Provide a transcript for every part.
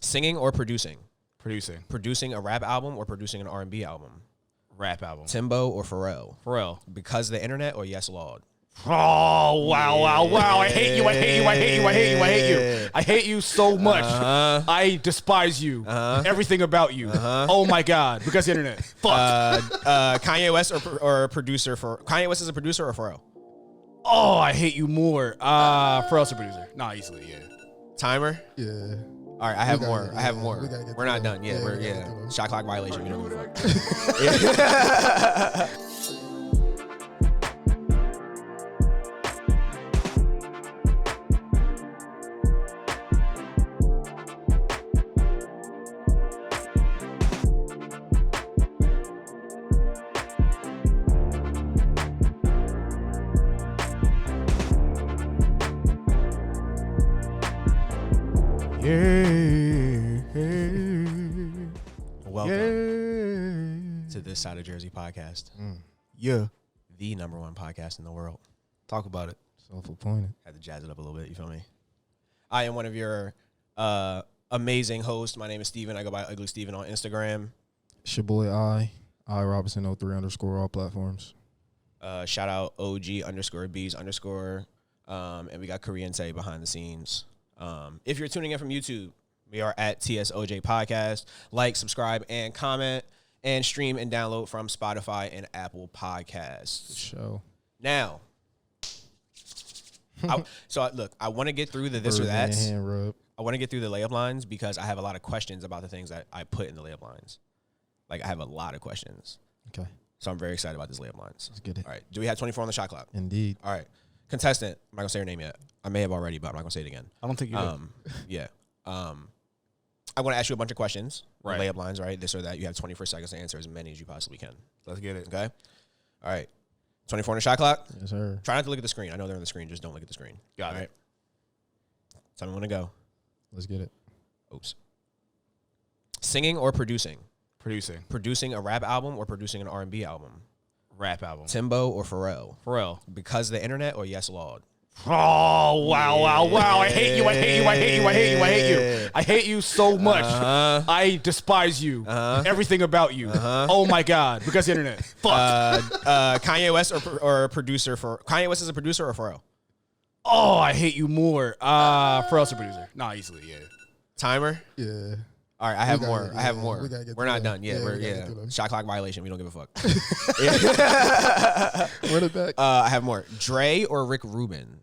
Singing or producing? Producing. Producing a rap album or producing an R&B album? Rap album. Timbo or Pharrell? Pharrell. Because of the internet or Yes Lord? Oh, wow. I hate you. I hate you so much. I despise you. Everything about you. Oh, my God. Because the internet. Fuck. Kanye West or producer for... Kanye West is a producer or Pharrell? Oh, I hate you more. Pharrell's a producer. Nah, easily, yeah. Timer? Yeah. All right, I have more. We're not done. Yeah, shot clock violation. We don't give a fuck. Welcome to This Side of Jersey podcast. Yeah. The #1 podcast in the world. Talk about it. Self-appointed. Had to jazz it up a little bit, you feel me? I am one of your amazing hosts. My name is Steven. I go by Ugly Steven on Instagram. It's your boy I Robinson03_ all platforms. Shout out OG_Bs_. And we got Korean Tay behind the scenes. If you're tuning in from YouTube, we are at TSOJ Podcast. Like, subscribe, and comment, and stream and download from Spotify and Apple Podcasts. Show. Now, I want to get through the this or that. I want to get through the layup lines because I have a lot of questions about the things that I put in the layup lines. Like, I have a lot of questions. Okay. So I'm very excited about this layup lines. Let's get it. All right. Do we have 24 on the shot clock? Indeed. All right. Contestant. I'm not going to say her name yet. I may have already, but I'm not going to say it again. I don't think you did. Yeah. I'm going to ask you a bunch of questions. Right. Layup lines, right? This or that. You have 24 seconds to answer as many as you possibly can. Let's get it. Okay? All right. 24 on the shot clock. Yes, sir. Try not to look at the screen. I know they're on the screen. Just don't look at the screen. Got All it. right. Tell me when to go. Let's get it. Oops. Singing or producing? Producing. Producing a rap album or producing an R&B album? Rap album. Timbo or Pharrell? Pharrell. Because of the internet or Yes Lord? Oh, wow. I hate you. I hate you so much. I despise you. Everything about you. Oh, my God. Because the internet. Fuck. Kanye West or producer for... Kanye West is a producer or Pharrell? Oh, I hate you more. Pharrell's a producer. Nah, easily, yeah. Timer? Yeah. All right, I have more. We're not done. Shot clock violation. We don't give a fuck. Run it back. I have more. Dre or Rick Rubin?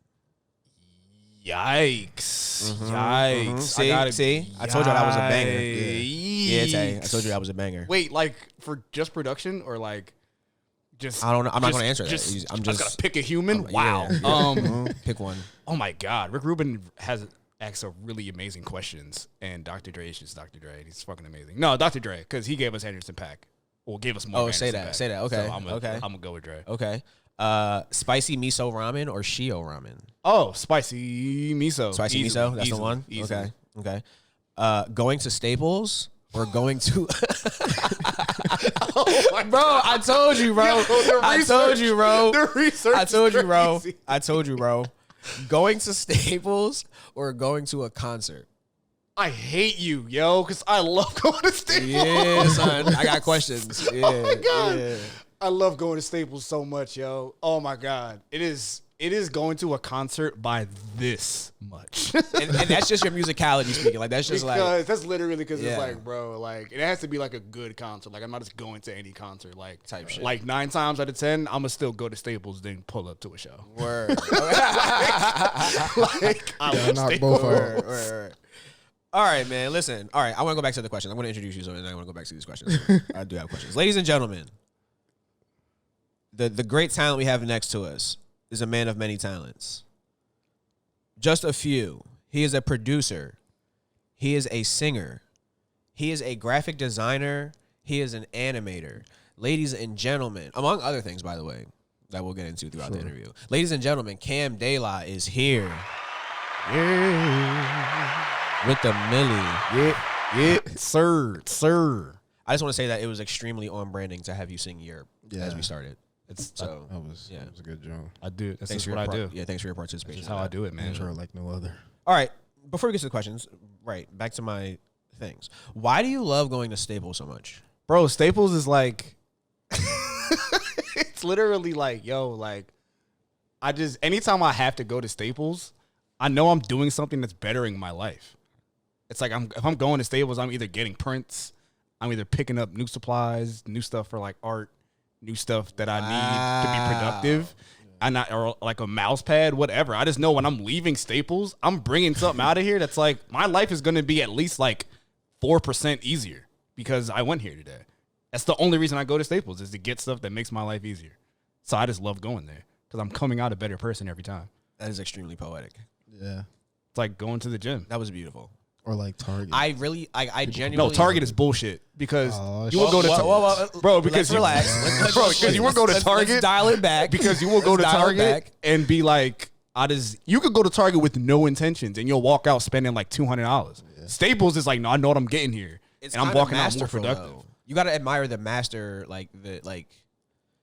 Yikes. Yikes. See? I told you that was a banger. Yeah, Tay. I told you that was a banger. Wait, like for just production or like just... I don't know. I'm not going to answer that. I'm just going to pick a human? Wow. Yeah. Pick one. Oh, my God. Rick Rubin has asked some really amazing questions, and Dr. Dre is just Dr. Dre. He's fucking amazing. No, Dr. Dre, because he gave us Anderson .Paak. Well, gave us more. Oh, say that. Okay. So I'm okay. gonna go with Dre. Okay. Spicy miso ramen or shio ramen? Oh, spicy miso. Spicy miso. That's the one. Easily. Okay. Going to Staples or going to? Bro, I told you, bro. I told you, bro. The research. I told you, bro. Going to Staples or going to a concert? I hate you, yo, because I love going to Staples. Yeah, son. I got questions. Yeah, oh, my God. Yeah. I love going to Staples so much, yo. Oh, my God. It is going to a concert by this much. and that's just your musicality speaking. Like, that's just that's literally because yeah. It's like, bro, like, it has to be like a good concert. Like, I'm not just going to any concert, like, type shit. Like, 9 times out of 10, I'm going to still go to Staples, then pull up to a show. Word. I love Staples. Word. All right, man. Listen. All right, I want to go back to the questions. I'm going to introduce you, so then I want to go back to these questions. I do have questions. Ladies and gentlemen, the great talent we have next to us is a man of many talents. Just a few. He is a producer. He is a singer. He is a graphic designer. He is an animator. Ladies and gentlemen, among other things, by the way, that we'll get into throughout the interview. Ladies and gentlemen, Kam DeLa is here. Yeah. With the Millie. Yeah, sir. I just want to say that it was extremely on branding to have you sing Europe as we started. It was a good joke. I do. That's what I do. Yeah, thanks for your participation. That's how I do it, man. Intro like no other. All right, before we get to the questions, right, back to my things. Why do you love going to Staples so much? Bro, Staples is like, it's literally like, yo, like, anytime I have to go to Staples, I know I'm doing something that's bettering my life. It's like, if I'm going to Staples, I'm either getting prints, I'm either picking up new supplies, new stuff for like art, new stuff that I need to be productive. Or like a mouse pad, whatever. I just know when I'm leaving Staples, I'm bringing something out of here that's like, my life is going to be at least like 4% easier because I went here today. That's the only reason I go to Staples, is to get stuff that makes my life easier. So I just love going there because I'm coming out a better person every time. That is extremely poetic. Yeah. It's like going to the gym. That was beautiful. Or like Target. I genuinely. No, Target is bullshit because you will go to Target. Bro, because relax. Bro, because you will go to Target. Let's dial it back. Because you will go to Target and be like, you could go to Target with no intentions and you'll walk out spending like $200. Yeah. Staples is like, no, I know what I'm getting here. And I'm walking out more productive. Though. You got to admire the master,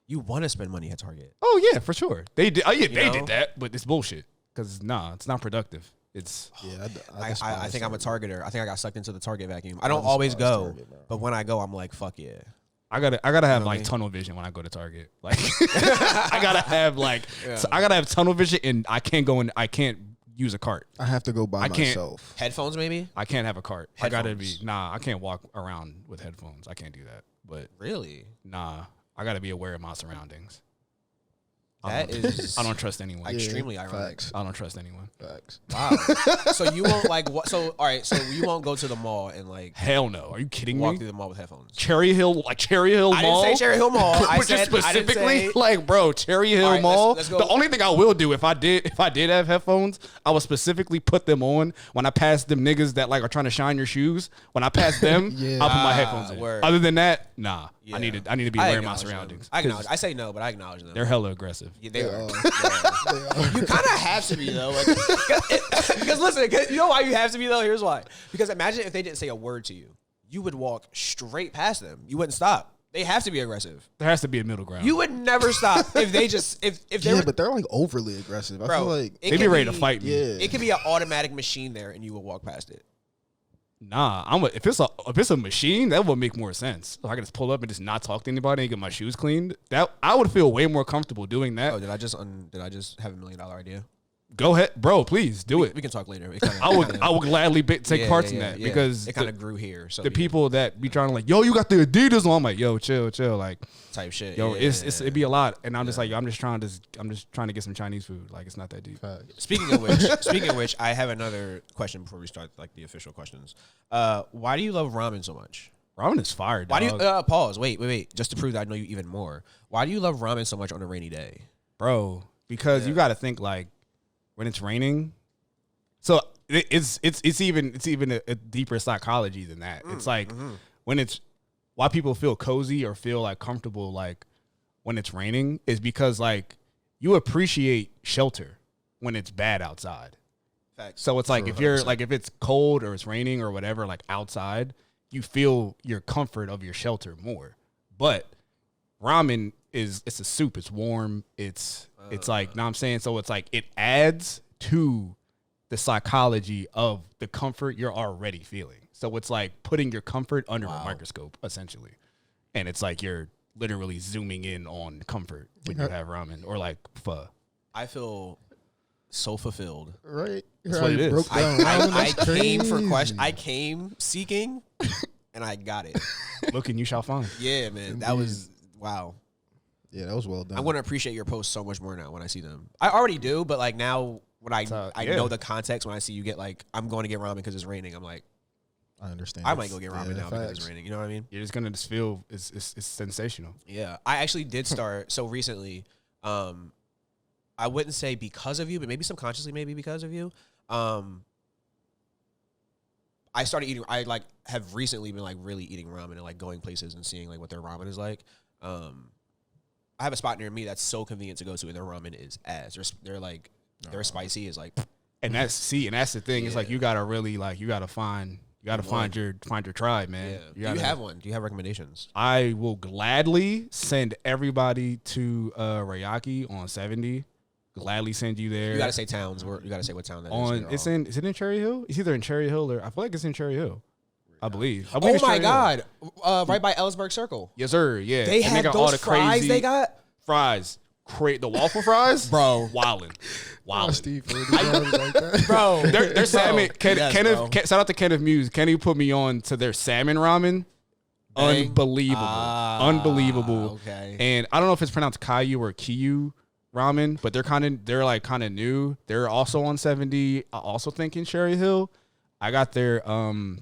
you want to spend money at Target. Oh, yeah, for sure. They did. Oh, yeah, they did that, but it's bullshit because, it's not productive. It's I think I'm a Targeter. I think I got sucked into the Target vacuum. I don't always go, Target, but when I go, I'm like, fuck yeah. I gotta have like tunnel vision when I go to Target. Like I gotta have tunnel vision, and I can't use a cart. I have to go by myself. Headphones, maybe? I can't have a cart. Headphones. I can't walk around with headphones. I can't do that. But really, I gotta be aware of my surroundings. I don't trust anyone. Extremely ironic. Facts. I don't trust anyone. Facts. Wow. So you won't what? So all right. So you won't go to the mall and Hell no. Are you kidding me? Walk through the mall with headphones. Cherry Hill Mall. I didn't say Cherry Hill Mall. I said specifically bro, Cherry Hill Mall. Let's go. The only thing I will do if I did have headphones, I would specifically put them on when I pass them niggas that are trying to shine your shoes. When I pass them, I'll put my headphones in. Word. Other than that, nah. Yeah. I need to be aware of my surroundings. I acknowledge. I say no, but I acknowledge them. They're hella aggressive. Yeah, they are. You kind of have to be though, because listen, you know why you have to be though. Here's why. Because imagine if they didn't say a word to you, you would walk straight past them. You wouldn't stop. They have to be aggressive. There has to be a middle ground. You would never stop if they just if they but they're like overly aggressive. I feel like they be ready to fight me. Yeah. It could be an automatic machine there, and you will walk past it. Nah, if it's a machine, that would make more sense. If I could just pull up and just not talk to anybody and get my shoes cleaned, that I would feel way more comfortable doing that. Oh, did I just have $1 million idea? Go ahead, bro. Please do it. We can talk later. I would gladly take parts in that because it kind of grew here. So the people that be trying to yo, you got the Adidas on. I'm like, yo, chill, like type shit. Yo, it'd be a lot, and I'm just like, yo, I'm just trying to get some Chinese food. Like it's not that deep. Speaking of which, I have another question before we start the official questions. Why do you love ramen so much? Ramen is fire. Why do you pause? Wait, just to prove that I know you even more. Why do you love ramen so much on a rainy day, bro? Because you got to think when it's raining, so it's even a deeper psychology than that. It's when it's why people feel cozy or feel comfortable when it's raining is because you appreciate shelter when it's bad outside. Facts. So it's if you're if it's cold or it's raining or whatever outside, you feel your comfort of your shelter more. But ramen it's a soup. It's warm. It's know what I'm saying? So it's it adds to the psychology of the comfort you're already feeling. So it's putting your comfort under a microscope, essentially. And it's you're literally zooming in on comfort when you have ramen or pho. I feel so fulfilled. Right. That's what it is. I came seeking and I got it. Look and you shall find. Yeah, man. That was wow. Yeah, that was well done. I'm going to appreciate your posts so much more now when I see them. I already do, but now when I know the context, when I see you get I'm going to get ramen because it's raining, I'm like, I understand. I might go get ramen now because it's raining. You know what I mean? You're just going to just feel it's sensational. Yeah. I actually did start, so recently, I wouldn't say because of you, but maybe subconsciously, maybe because of you. I started eating, I have recently been really eating ramen and going places and seeing what their ramen is like. I have a spot near me that's so convenient to go to, and their ramen is ass. They're spicy is and that's the thing. It's you gotta really you gotta find your tribe, man. Yeah. Do you have one? Do you have recommendations? I will gladly send everybody to Rayaki on 70. Gladly send you there. You gotta say towns. You gotta say what town that is. Is it in Cherry Hill? It's either in Cherry Hill or I feel like it's in Cherry Hill. I believe. Oh it's my Cherry Hill. God! Right by Ellsberg Circle. Yes, sir. Yeah. They And had got those fries. They got fries. The waffle fries, bro. Wildin'. Steve like that. Bro, Their salmon. Yes, shout out to Kenneth Muse. Kenny put me on to their salmon ramen. Dang. Unbelievable. Unbelievable. Okay. And I don't know if it's pronounced Caillou or Kiyu ramen, but they're kind of new. They're also on 70. I also think in Cherry Hill. I got their tonkatsu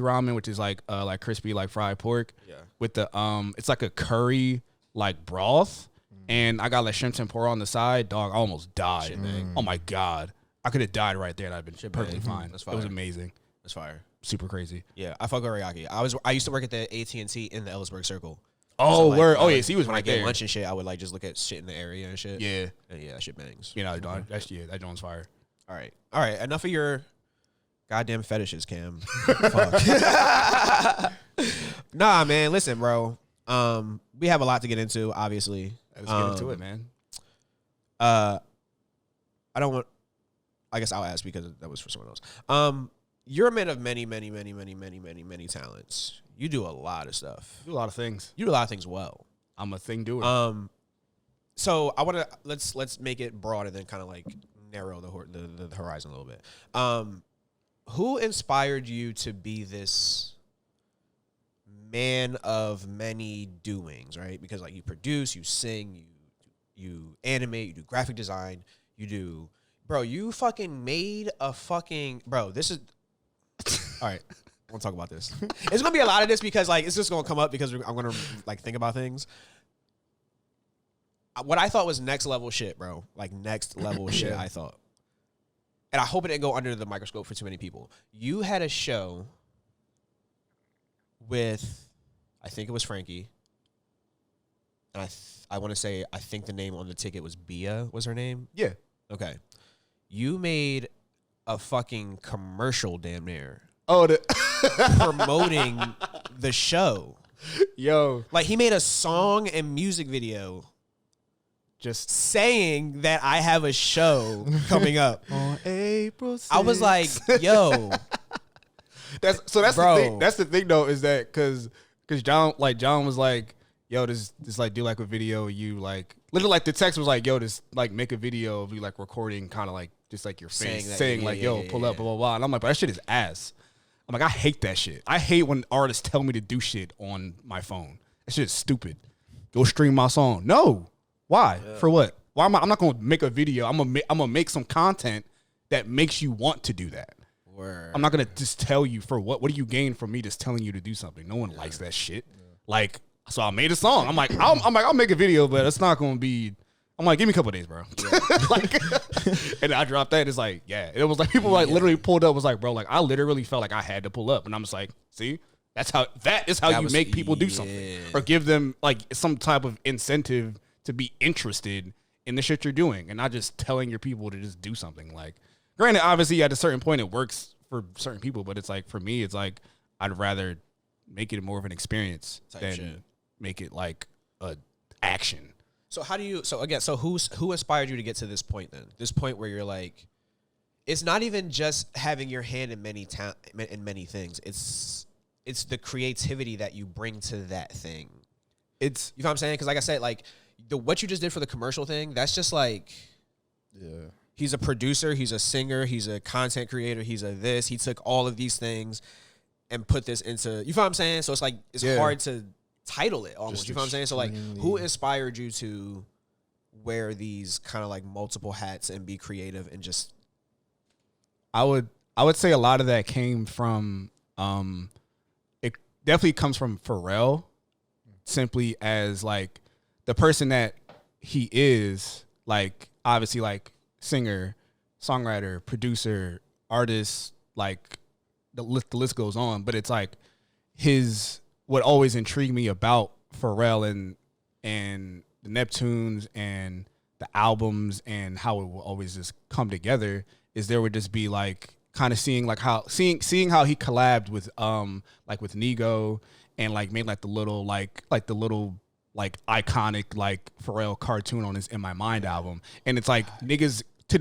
ramen, which is like crispy like fried pork. Yeah. With the it's like a curry like broth. And I got like shrimp tempura on the side. Dog, I almost died. Oh my God. I could have died right there and I'd been perfectly fine. That's It was fire. amazing. That's fire. Super crazy. Yeah, I fuck with Ariaki. I used to work at the AT&T in the Ellsberg Circle. Oh, So, like, word. I Oh, would- yeah. So he was when right I get there. lunch and shit, I would like just look at shit in the area and shit. Yeah. And yeah, that shit bangs. You know, that joint's fire. All right. Enough of your goddamn fetishes, Cam. Fuck. Nah, man. Listen, bro. We have a lot to get into, obviously. Let's get into it, man. I don't want. I guess I'll ask because that was for someone else. You're a man of many talents. You do a lot of stuff. Do a lot of things. You do a lot of things well. I'm a thing doer. So I want to let's make it broad and then kind of like narrow the horizon a little bit. Who inspired you to be this man of many doings, right? Because like you produce, you sing, you animate, you do graphic design, you fucking made a fucking, bro, this is, all right, I want to talk about this. It's going to be a lot of this because like, it's just going to come up because I'm going to like think about things. What I thought was next level shit, bro, like next level shit I thought. And I hope it didn't go under the microscope for too many people. You had a show with, I think it was Frankie. And I want to say, I think the name on the ticket was Bia, was her name? Yeah. Okay. You made a fucking commercial damn near Oh, promoting the show. yo. Like he made a song and music video Just saying that I have a show coming up. on April 6th. I was like, yo. That's Bro. the thing. That's the thing though, is that because John was like, yo, this like do like a video, you like literally like the text was like, yo, this like make a video of you like recording kind of like just like your face saying like, yo, pull up, blah blah blah. And I'm like, but that shit is ass. I'm like, I hate that shit. I hate when artists tell me to do shit on my phone. That shit is stupid. Go stream my song. No. Why? Yeah. For what? Why am I'm not gonna make a video. I'm gonna make some content that makes you want to do that. Word. I'm not gonna just tell you for what. What do you gain from me just telling you to do something? No one likes that shit. Yeah. Like, so I made a song. I'm like, I'll make a video, but it's not gonna be. I'm like, give me a couple of days, bro. Yeah. Like, and I dropped that. It's like, yeah. It was like people like literally pulled up. Was like, bro, like I literally felt like I had to pull up, and I'm just like, see, that is how you make people do something or give them like some type of incentive to be interested in the shit you're doing, and not just telling your people to just do something. Like, granted, obviously at a certain point it works for certain people, but it's like for me, it's like I'd rather make it more of an experience than make it like a action. So who inspired you to get to this point then? This point where you're like, it's not even just having your hand in many things. It's the creativity that you bring to that thing. It's, you know what I'm saying? Because like I said, like what you just did for the commercial thing, that's just like, yeah. He's a producer, he's a singer, he's a content creator, he's a this. He took all of these things and put this into, you know what I'm saying? So it's like, it's hard to title it almost. Just, you know what I'm saying? So like, who inspired you to wear these kind of like multiple hats and be creative and just? I would say a lot of that came from, it definitely comes from Pharrell, simply as like the person that he is, like obviously like singer, songwriter, producer, artist, like the list goes on. But it's like what always intrigued me about Pharrell and the Neptunes and the albums and how it will always just come together is there would just be like kind of seeing how he collabed with like with Nigo and like made like the little iconic like Pharrell cartoon on his In My Mind album. And it's like niggas till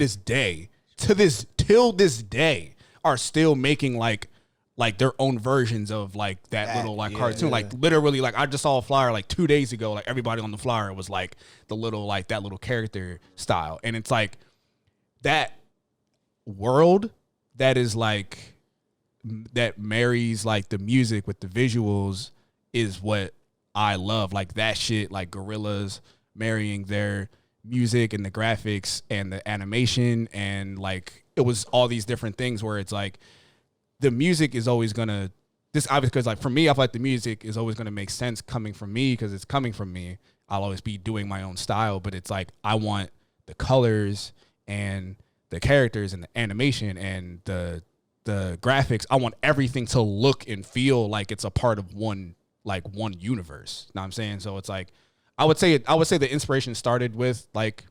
this day are still making like like their own versions of like that little like cartoon. Like literally, like I just saw a flyer like 2 days ago. Like everybody on the flyer was like the little like that little character style, and it's like that world that is like that marries like the music with the visuals is what I love. Like that shit, like Gorillas marrying their music and the graphics and the animation, and like it was all these different things where it's like the music is always gonna this obviously because like for me I feel like the music is always gonna make sense coming from me because it's coming from me. I'll always be doing my own style, but it's like I want the colors and the characters and the animation and the graphics. I want everything to look and feel like it's a part of one universe. Know what I'm saying? So it's like I would say the inspiration started with like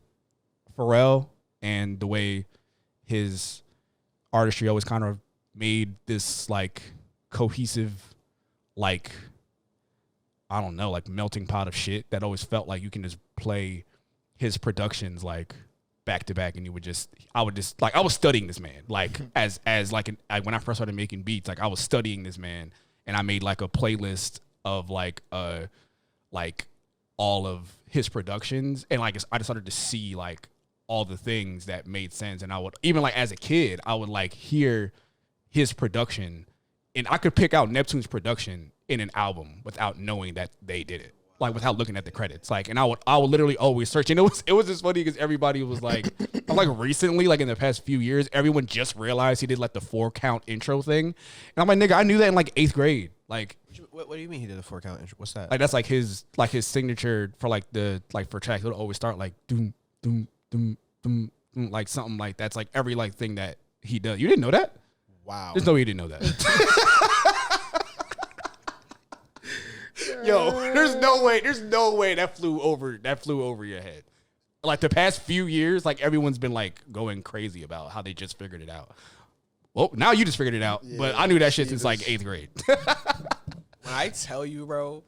Pharrell and the way his artistry always kind of made this like cohesive, like I don't know, like melting pot of shit that always felt like you can just play his productions like back to back, and I was studying this man like as like when I first started making beats, like I was studying this man, and I made like a playlist of like all of his productions, and like I just started to see like all the things that made sense, and I would even like as a kid I would like hear his production, and I could pick out Neptune's production in an album without knowing that they did it, like without looking at the credits, like, and I would literally always search, and it was just funny because everybody was like, I'm like recently, like in the past few years, everyone just realized he did like the 4-count intro thing, and I'm like, nigga, I knew that in like 8th grade, like. What do you mean he did a 4-count intro? What's that? Like that's like his signature for like the like for tracks. It'll always start like doom doom doom doom, doom like something like that's like every like thing that he does. You didn't know that? Wow. There's no way you didn't know that. Yo, there's no way that flew over your head. Like the past few years, like everyone's been like going crazy about how they just figured it out. Well, now you just figured it out, but I knew that shit since like 8th grade. When I tell you, bro,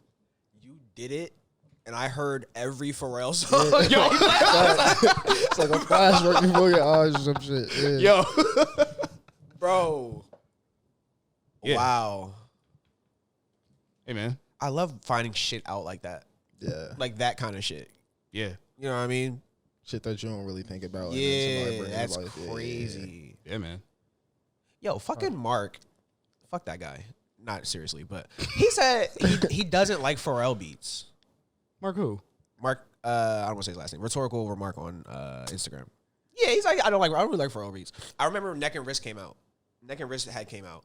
you did it, and I heard every Pharrell song. Yo, it's like a flash right before your eyes or some shit. Yeah. Yo, bro. Yeah. Wow. Hey man, I love finding shit out like that. Yeah. Like that kind of shit. yeah, You know what I mean? Shit that you don't really think about. Yeah, that's crazy. yeah, man. Yo, fucking Mark. Fuck that guy. Not seriously, but he said he doesn't like Pharrell beats. Mark who? Mark, I don't want to say his last name. Rhetorical Remark on Instagram. Yeah, he's like, I don't really like Pharrell beats. I remember Neck and Wrist came out. Neck and Wrist came out,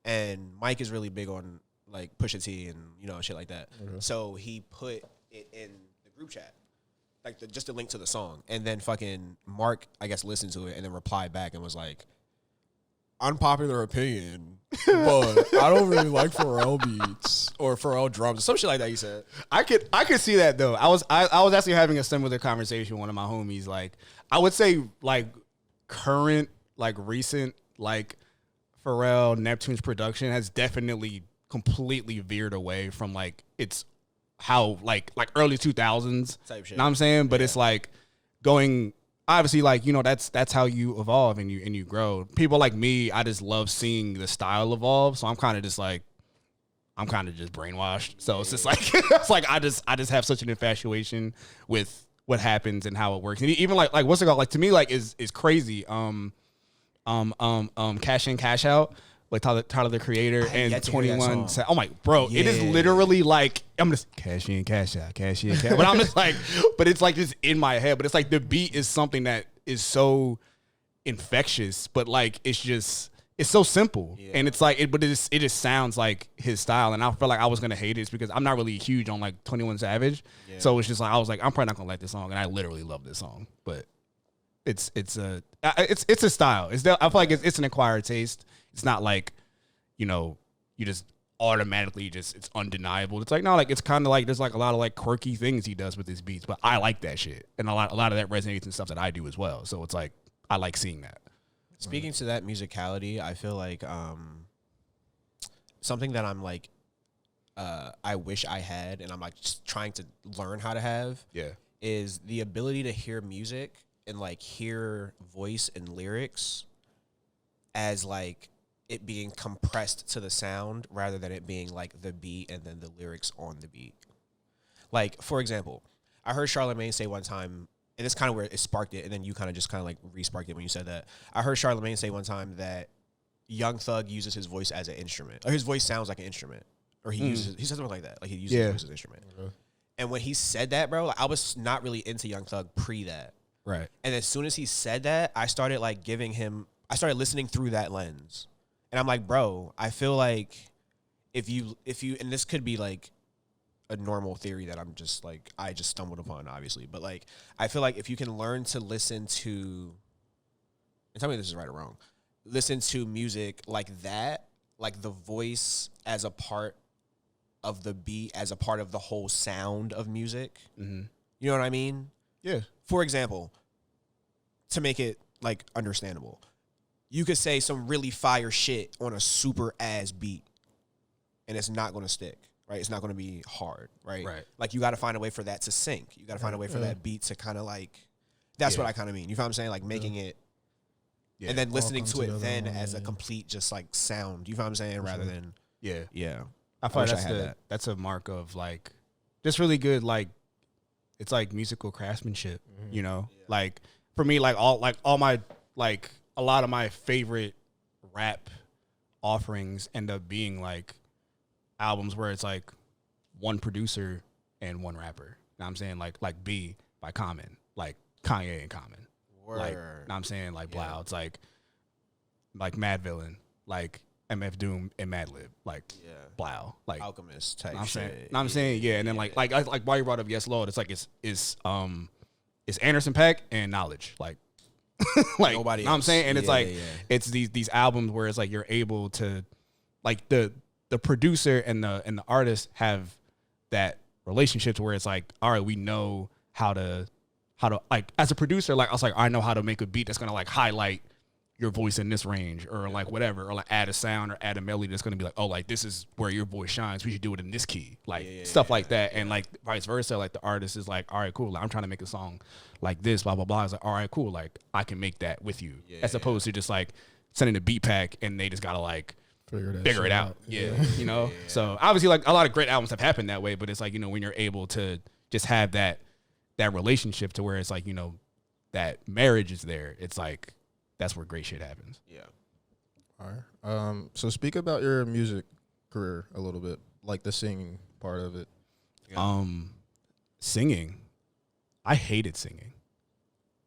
and Mike is really big on like Pusha T and shit like that. Mm-hmm. So he put it in the group chat, like just a link to the song, and then fucking Mark, I guess, listened to it and then replied back and was like, unpopular opinion, but I don't really like Pharrell beats or Pharrell drums, some shit like that. He said, I could see that though. I was actually having a similar conversation with one of my homies. Like I would say like current, like recent, like Pharrell Neptune's production has definitely completely veered away from like it's how like early 2000s type shit. Know what I'm saying? But it's like going. Obviously, like, that's how you evolve and you grow. People like me, I just love seeing the style evolve. So I'm kind of just brainwashed. So it's just like it's like I just have such an infatuation with what happens and how it works. And even like what's it called? Like to me, like is crazy. Cash In, Cash Out. Like Tyler the Creator and 21. Oh my, bro, it is literally like I'm just cash in, cash out, cash in, cash. But I'm just like, but it's like just in my head. But it's like the beat is something that is so infectious, but like it's so simple, and it's like it just sounds like his style. And I felt like I was gonna hate it because I'm not really huge on like 21 Savage, so it's just like I was like I'm probably not gonna like this song, and I literally love this song, but it's a style. I feel like it's an acquired taste. It's not like, you just automatically it's undeniable. It's like, no, like, it's kind of like, there's like a lot of like quirky things he does with his beats, but I like that shit. And a lot of that resonates and stuff that I do as well. So it's like, I like seeing that. Speaking to that musicality, I feel like something that I'm like, I wish I had, and I'm like just trying to learn how to have, is the ability to hear music and like hear voice and lyrics as like it being compressed to the sound rather than it being like the beat and then the lyrics on the beat. Like, for example, I heard Charlamagne say one time, and it's kind of where it sparked it, and then you kind of just kind of like re-sparked it when you said that. I heard Charlamagne say one time that Young Thug uses his voice as an instrument, or his voice sounds like an instrument, or he said something like that, like he uses his voice as an instrument. Okay. And when he said that, bro, like, I was not really into Young Thug pre that. Right. And as soon as he said that, I started like I started listening through that lens. And I'm like, bro, I feel like if you, and this could be like a normal theory that I just stumbled upon, obviously. But like, I feel like if you can learn to listen to, and tell me if this is right or wrong, listen to music like that, like the voice as a part of the beat, as a part of the whole sound of music. Mm-hmm. You know what I mean? Yeah. For example, to make it like understandable, you could say some really fire shit on a super ass beat and it's not going to stick, right? It's not going to be hard, right? Right. Like you got to find a way for that to sync. You got to find a way for that beat to kind of like, that's what I kind of mean. You know what I'm saying? Like making it, and then listening to it then as a complete just like sound. You know what I'm saying? Rather than, yeah. I feel like that's a mark of like, just really good, like, it's like musical craftsmanship, you know? Yeah. Like for me, all my, like a lot of my favorite rap offerings end up being like albums where it's like one producer and one rapper. You know what I'm saying? Like B by Common, like Kanye and Common. Word. Like, you know what I'm saying? Like Blau. It's like Mad Villain, like MF Doom and Madlib, like Blau, like Alchemist type shit. I'm saying, and then like why you brought up Yes Lord, it's like it's Anderson .Paak and Knowledge, like like nobody. You know what I'm saying, and it's like it's these albums where it's like you're able to, like the producer and the artist have that relationship to where it's like, all right, we know how to like, as a producer, like I was like, I know how to make a beat that's gonna like highlight your voice in this range, or like whatever, or like add a sound or add a melody that's gonna be like, oh, like this is where your voice shines, we should do it in this key, like stuff like that. And like vice versa, like the artist is like, all right, cool, like, I'm trying to make a song like this, blah blah blah. It's like, all right, cool, like I can make that with you, as opposed to just like sending a beat pack and they just gotta like figure it out. You know. So obviously, like a lot of great albums have happened that way, but it's like, you know, when you're able to just have that relationship to where it's like, you know, that marriage is there, it's like, that's where great shit happens. Yeah. All right. So speak about your music career a little bit, like the singing part of it. Yeah. Singing, I hated singing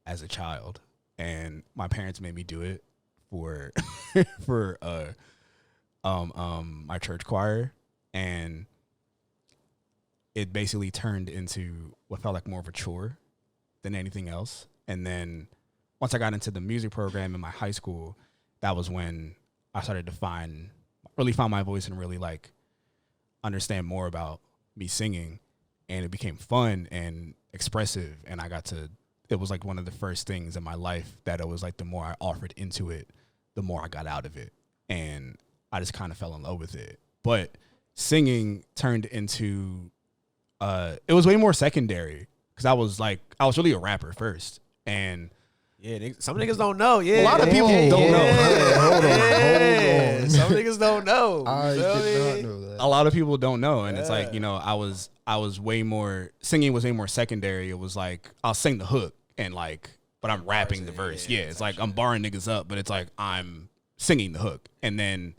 as a child, and my parents made me do it for my church choir, and it basically turned into what felt like more of a chore than anything else. And then once I got into the music program in my high school, that was when I started to really find my voice and really like understand more about me singing. And it became fun and expressive. And it was like one of the first things in my life that it was like, the more I offered into it, the more I got out of it. And I just kind of fell in love with it. But singing turned into, it was way more secondary, because I was really a rapper first. And some niggas don't know. Yeah, a lot of people don't know. Hold on. Some niggas don't know. I did not know that. A lot of people don't know, and it's like, you know, I was way more, singing was way more secondary. It was like I'll sing the hook and like, but I'm rapping the verse. Yeah, it's like I'm barring niggas up, but it's like I'm singing the hook. And then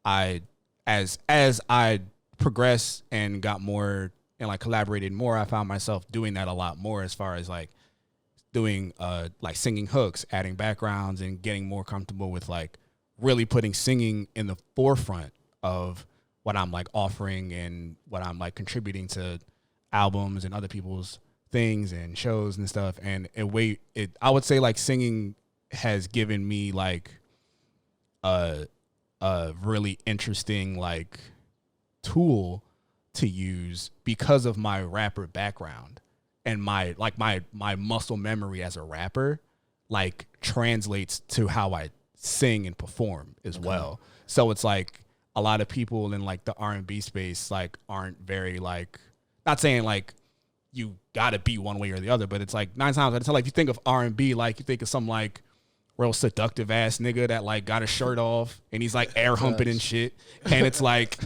as I progressed and got more and like collaborated more, I found myself doing that a lot more, as far as like doing like singing hooks, adding backgrounds, and getting more comfortable with like really putting singing in the forefront of what I'm like offering and what I'm like contributing to albums and other people's things and shows and stuff. And I would say like singing has given me like a really interesting like tool to use because of my rapper background. And my muscle memory as a rapper like translates to how I sing and perform as well. So it's like a lot of people in like the R&B space like aren't very like, not saying like you gotta be one way or the other, but it's like 9 times out of 10, like if you think of R&B, like you think of some like real seductive ass nigga that like got his shirt off and he's like air humping and shit, and it's like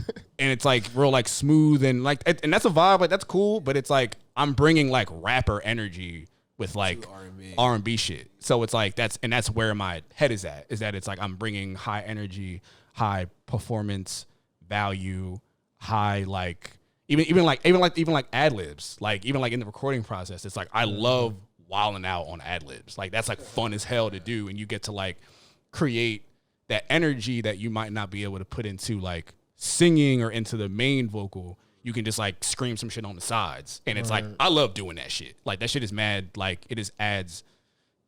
real like smooth and like and that's a vibe, like that's cool, but it's like I'm bringing like rapper energy with like R&B shit. So it's like that's where my head is at, is that it's like I'm bringing high energy, high performance value, high like even like ad libs, like even like in the recording process, it's like I love wilding out on ad libs. Like that's like fun as hell to do, and you get to like create that energy that you might not be able to put into like singing or into the main vocal. You can just like scream some shit on the sides, and it's like I love doing that shit. Like that shit is mad. Like it just adds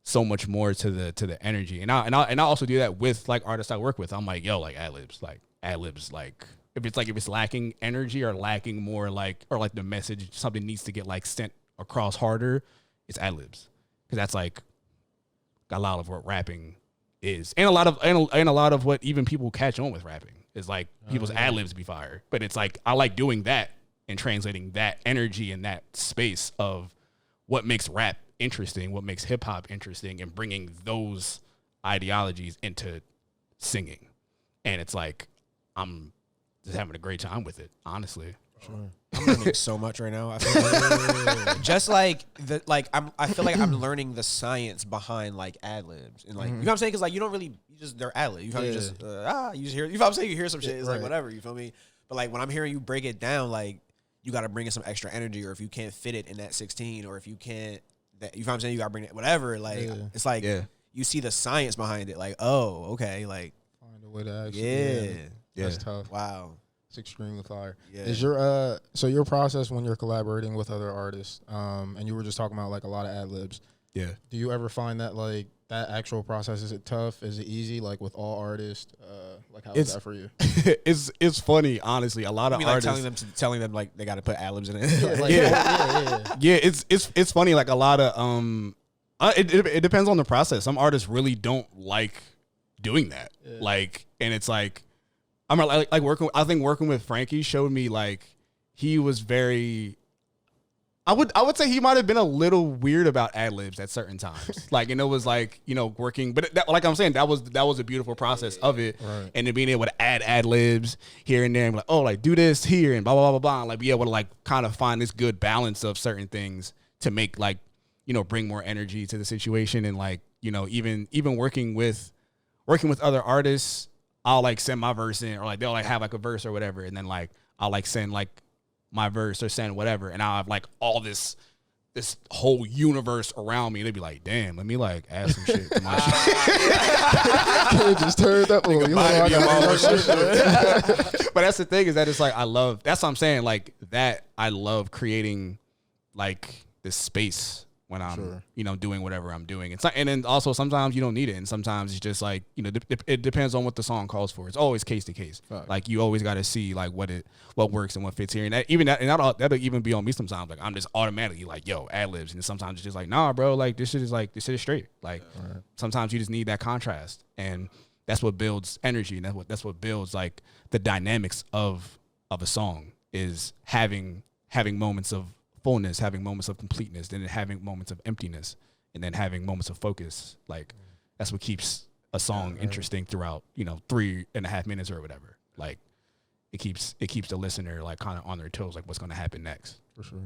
so much more to the energy. And I also do that with like artists I work with. I'm like, yo, like ad libs, like if it's lacking energy or lacking more like, or like the message, something needs to get like sent across harder, it's ad libs, because that's like a lot of what rapping is, and a lot of what even people catch on with rapping is like people's ad libs be fire. But it's like I like doing that and translating that energy in that space of what makes rap interesting, what makes hip hop interesting, and bringing those ideologies into singing. And it's like I'm just having a great time with it, honestly. Sure. I'm learning so much right now. I feel like, just like I feel like I'm learning the science behind like ad libs and like you know what I'm saying, because like you don't really they're ad libs. You feel me? Just you just hear, you know what I'm saying, you hear some shit, it's like whatever, you feel me? But like when I'm hearing you break it down, like you got to bring in some extra energy, or if you can't fit it in that 16, or if you can't, that, you know what I'm saying, you got to bring it whatever. Like it's like you see the science behind it. Like okay, like find a way to actually that's tough. Wow. Extremely fire. Yeah. Is your so your process when you're collaborating with other artists, and you were just talking about like a lot of ad libs. Yeah. Do you ever find that like that actual process, is it tough? Is it easy? Like with all artists, like how is that for you? it's funny, honestly. A lot of artists telling them like they got to put ad libs in it. Yeah. It's funny. Like a lot of it depends on the process. Some artists really don't like doing that. Yeah. Like, and it's like, I'm like working. I think working with Frankie showed me like he was very. I would say he might have been a little weird about ad libs at certain times. Like, and it was like, you know, working, but that, like I'm saying, that was a beautiful process of it, right. And then being able to add ad libs here and there, and like, oh, like do this here and blah blah blah blah blah, and like be able to like kind of find this good balance of certain things to make like, you know, bring more energy to the situation. And like, you know, even working with other artists, I'll like send my verse in, or like they'll like have like a verse or whatever, and then like I'll like send like my verse or send whatever, and I'll have like all this whole universe around me. They'd be like, damn, let me like add some shit to my shit. Just turn up. But that's the thing, is that it's like that's what I'm saying, like that I love creating like this space when I'm you know, doing whatever I'm doing. It's like, and then also sometimes you don't need it, and sometimes it's just like, you know, it depends on what the song calls for. It's always case to case. Like you always got to see like what works and what fits here, and that'll even be on me sometimes. Like I'm just automatically like, yo, ad libs, and sometimes it's just like, nah, bro, like this shit is straight. Like sometimes you just need that contrast, and that's what builds energy, and that's what builds like the dynamics of a song, is having moments of fullness, having moments of completeness, then having moments of emptiness, and then having moments of focus. Like that's what keeps a song interesting throughout, you know, 3.5 minutes or whatever. Like it keeps the listener like kind of on their toes, like what's going to happen next. For sure.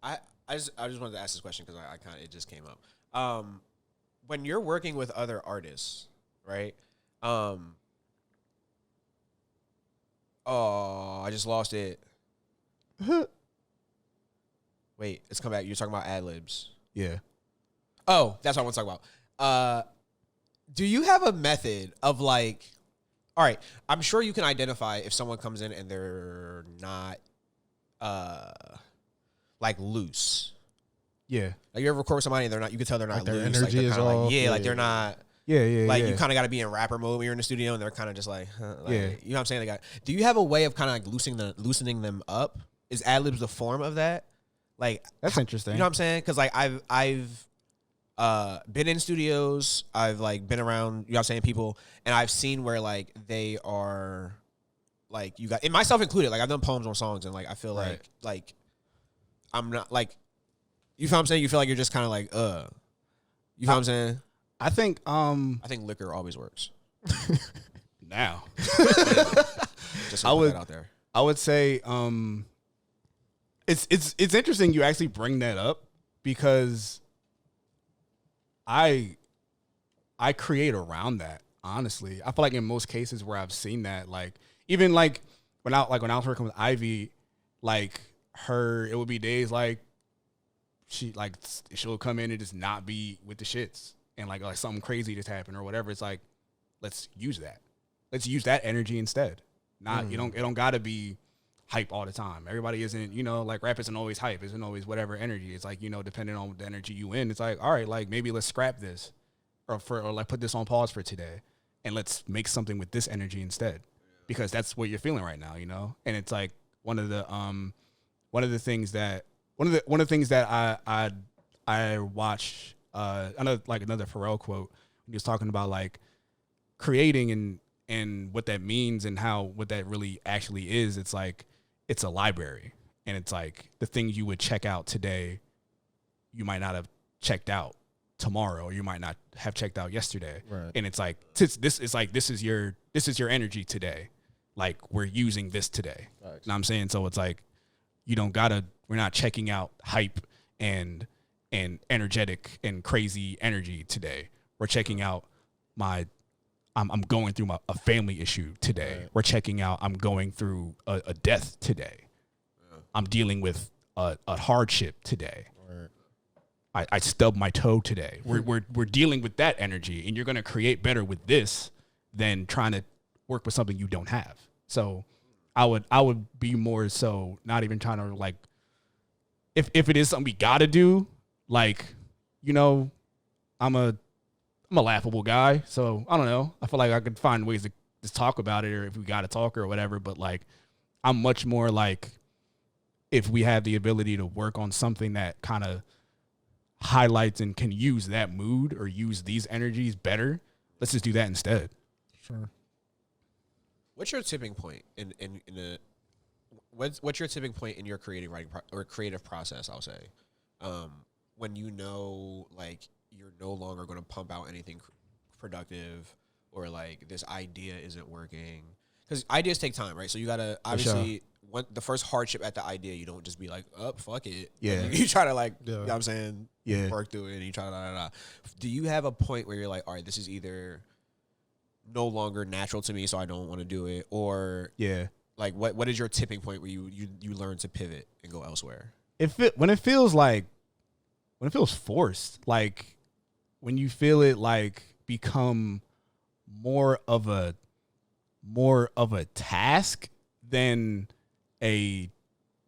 I just wanted to ask this question because I kind of, it just came up. When you're working with other artists, right? Oh, I just lost it. Wait, it's come back. You're talking about ad libs. Yeah. Oh, that's what I want to talk about. Do you have a method of like, all right, I'm sure you can identify if someone comes in and they're not like loose. Yeah. Like you ever record somebody and they're not, you can tell they're not like their loose. energy like is all, like, like they're not. Yeah. Like you kind of got to be in rapper mode when you're in the studio, and they're kind of just like, you know what I'm saying? Do you have a way of kind of like loosening them up? Is ad libs the form of that? Like that's interesting. You know what I'm saying? Because like I've been in studios, I've like been around, you know what I'm saying, people, and I've seen where like they are like, you got, and myself included, like I've done poems on songs, and like I feel like I'm not like, you feel what I'm saying? You feel like you're just kind of like, you feel what I'm saying? I think liquor always works. now. Just to put that out there. I would say it's interesting you actually bring that up because I create around that, honestly. I feel like in most cases where I've seen that, like even like when I was working with Ivy, like it would be days like she'll come in and just not be with the shits and like something crazy just happened or whatever. It's like, let's use that. Let's use that energy instead. It don't gotta be hype all the time. Everybody isn't, like rap isn't always hype, isn't always whatever energy. It's like, depending on the energy you in, it's like, all right, like maybe let's scrap this or like put this on pause for today and let's make something with this energy instead. Because that's what you're feeling right now, And it's like one of the things that I watch another Pharrell quote when he was talking about like creating and what that means and what that really actually is. It's like it's a library, and it's like the things you would check out today, you might not have checked out tomorrow, or you might not have checked out yesterday. Right. And it's like this is your energy today. Like we're using this today. You know what I'm saying? So it's like we're not checking out hype and energetic and crazy energy today. We're checking out I'm going through a family issue today. Right. We're checking out I'm going through a death today. Yeah. I'm dealing with a hardship today. Right. I stubbed my toe today. We're dealing with that energy, and you're going to create better with this than trying to work with something you don't have. So I would be more so not even trying to like if it is something we got to do, like, I'm a laughable guy, so I don't know. I feel like I could find ways to just talk about it, or if we got to talk or whatever. But like, I'm much more like, if we have the ability to work on something that kind of highlights and can use that mood or use these energies better, let's just do that instead. Sure. What's your tipping point what's your tipping point in your creative writing or creative process? I'll say, when like you're no longer going to pump out anything productive, or like this idea isn't working, because ideas take time, right? So you gotta obviously the first hardship at the idea, you don't just be like, oh, fuck it. Yeah. You try to like, you know what I'm saying? Yeah. Work through it, and you try to Do you have a point where you're like, all right, this is either no longer natural to me, so I don't want to do it, or like what is your tipping point where you learn to pivot and go elsewhere? When it feels forced, like when you feel it like become more of a task than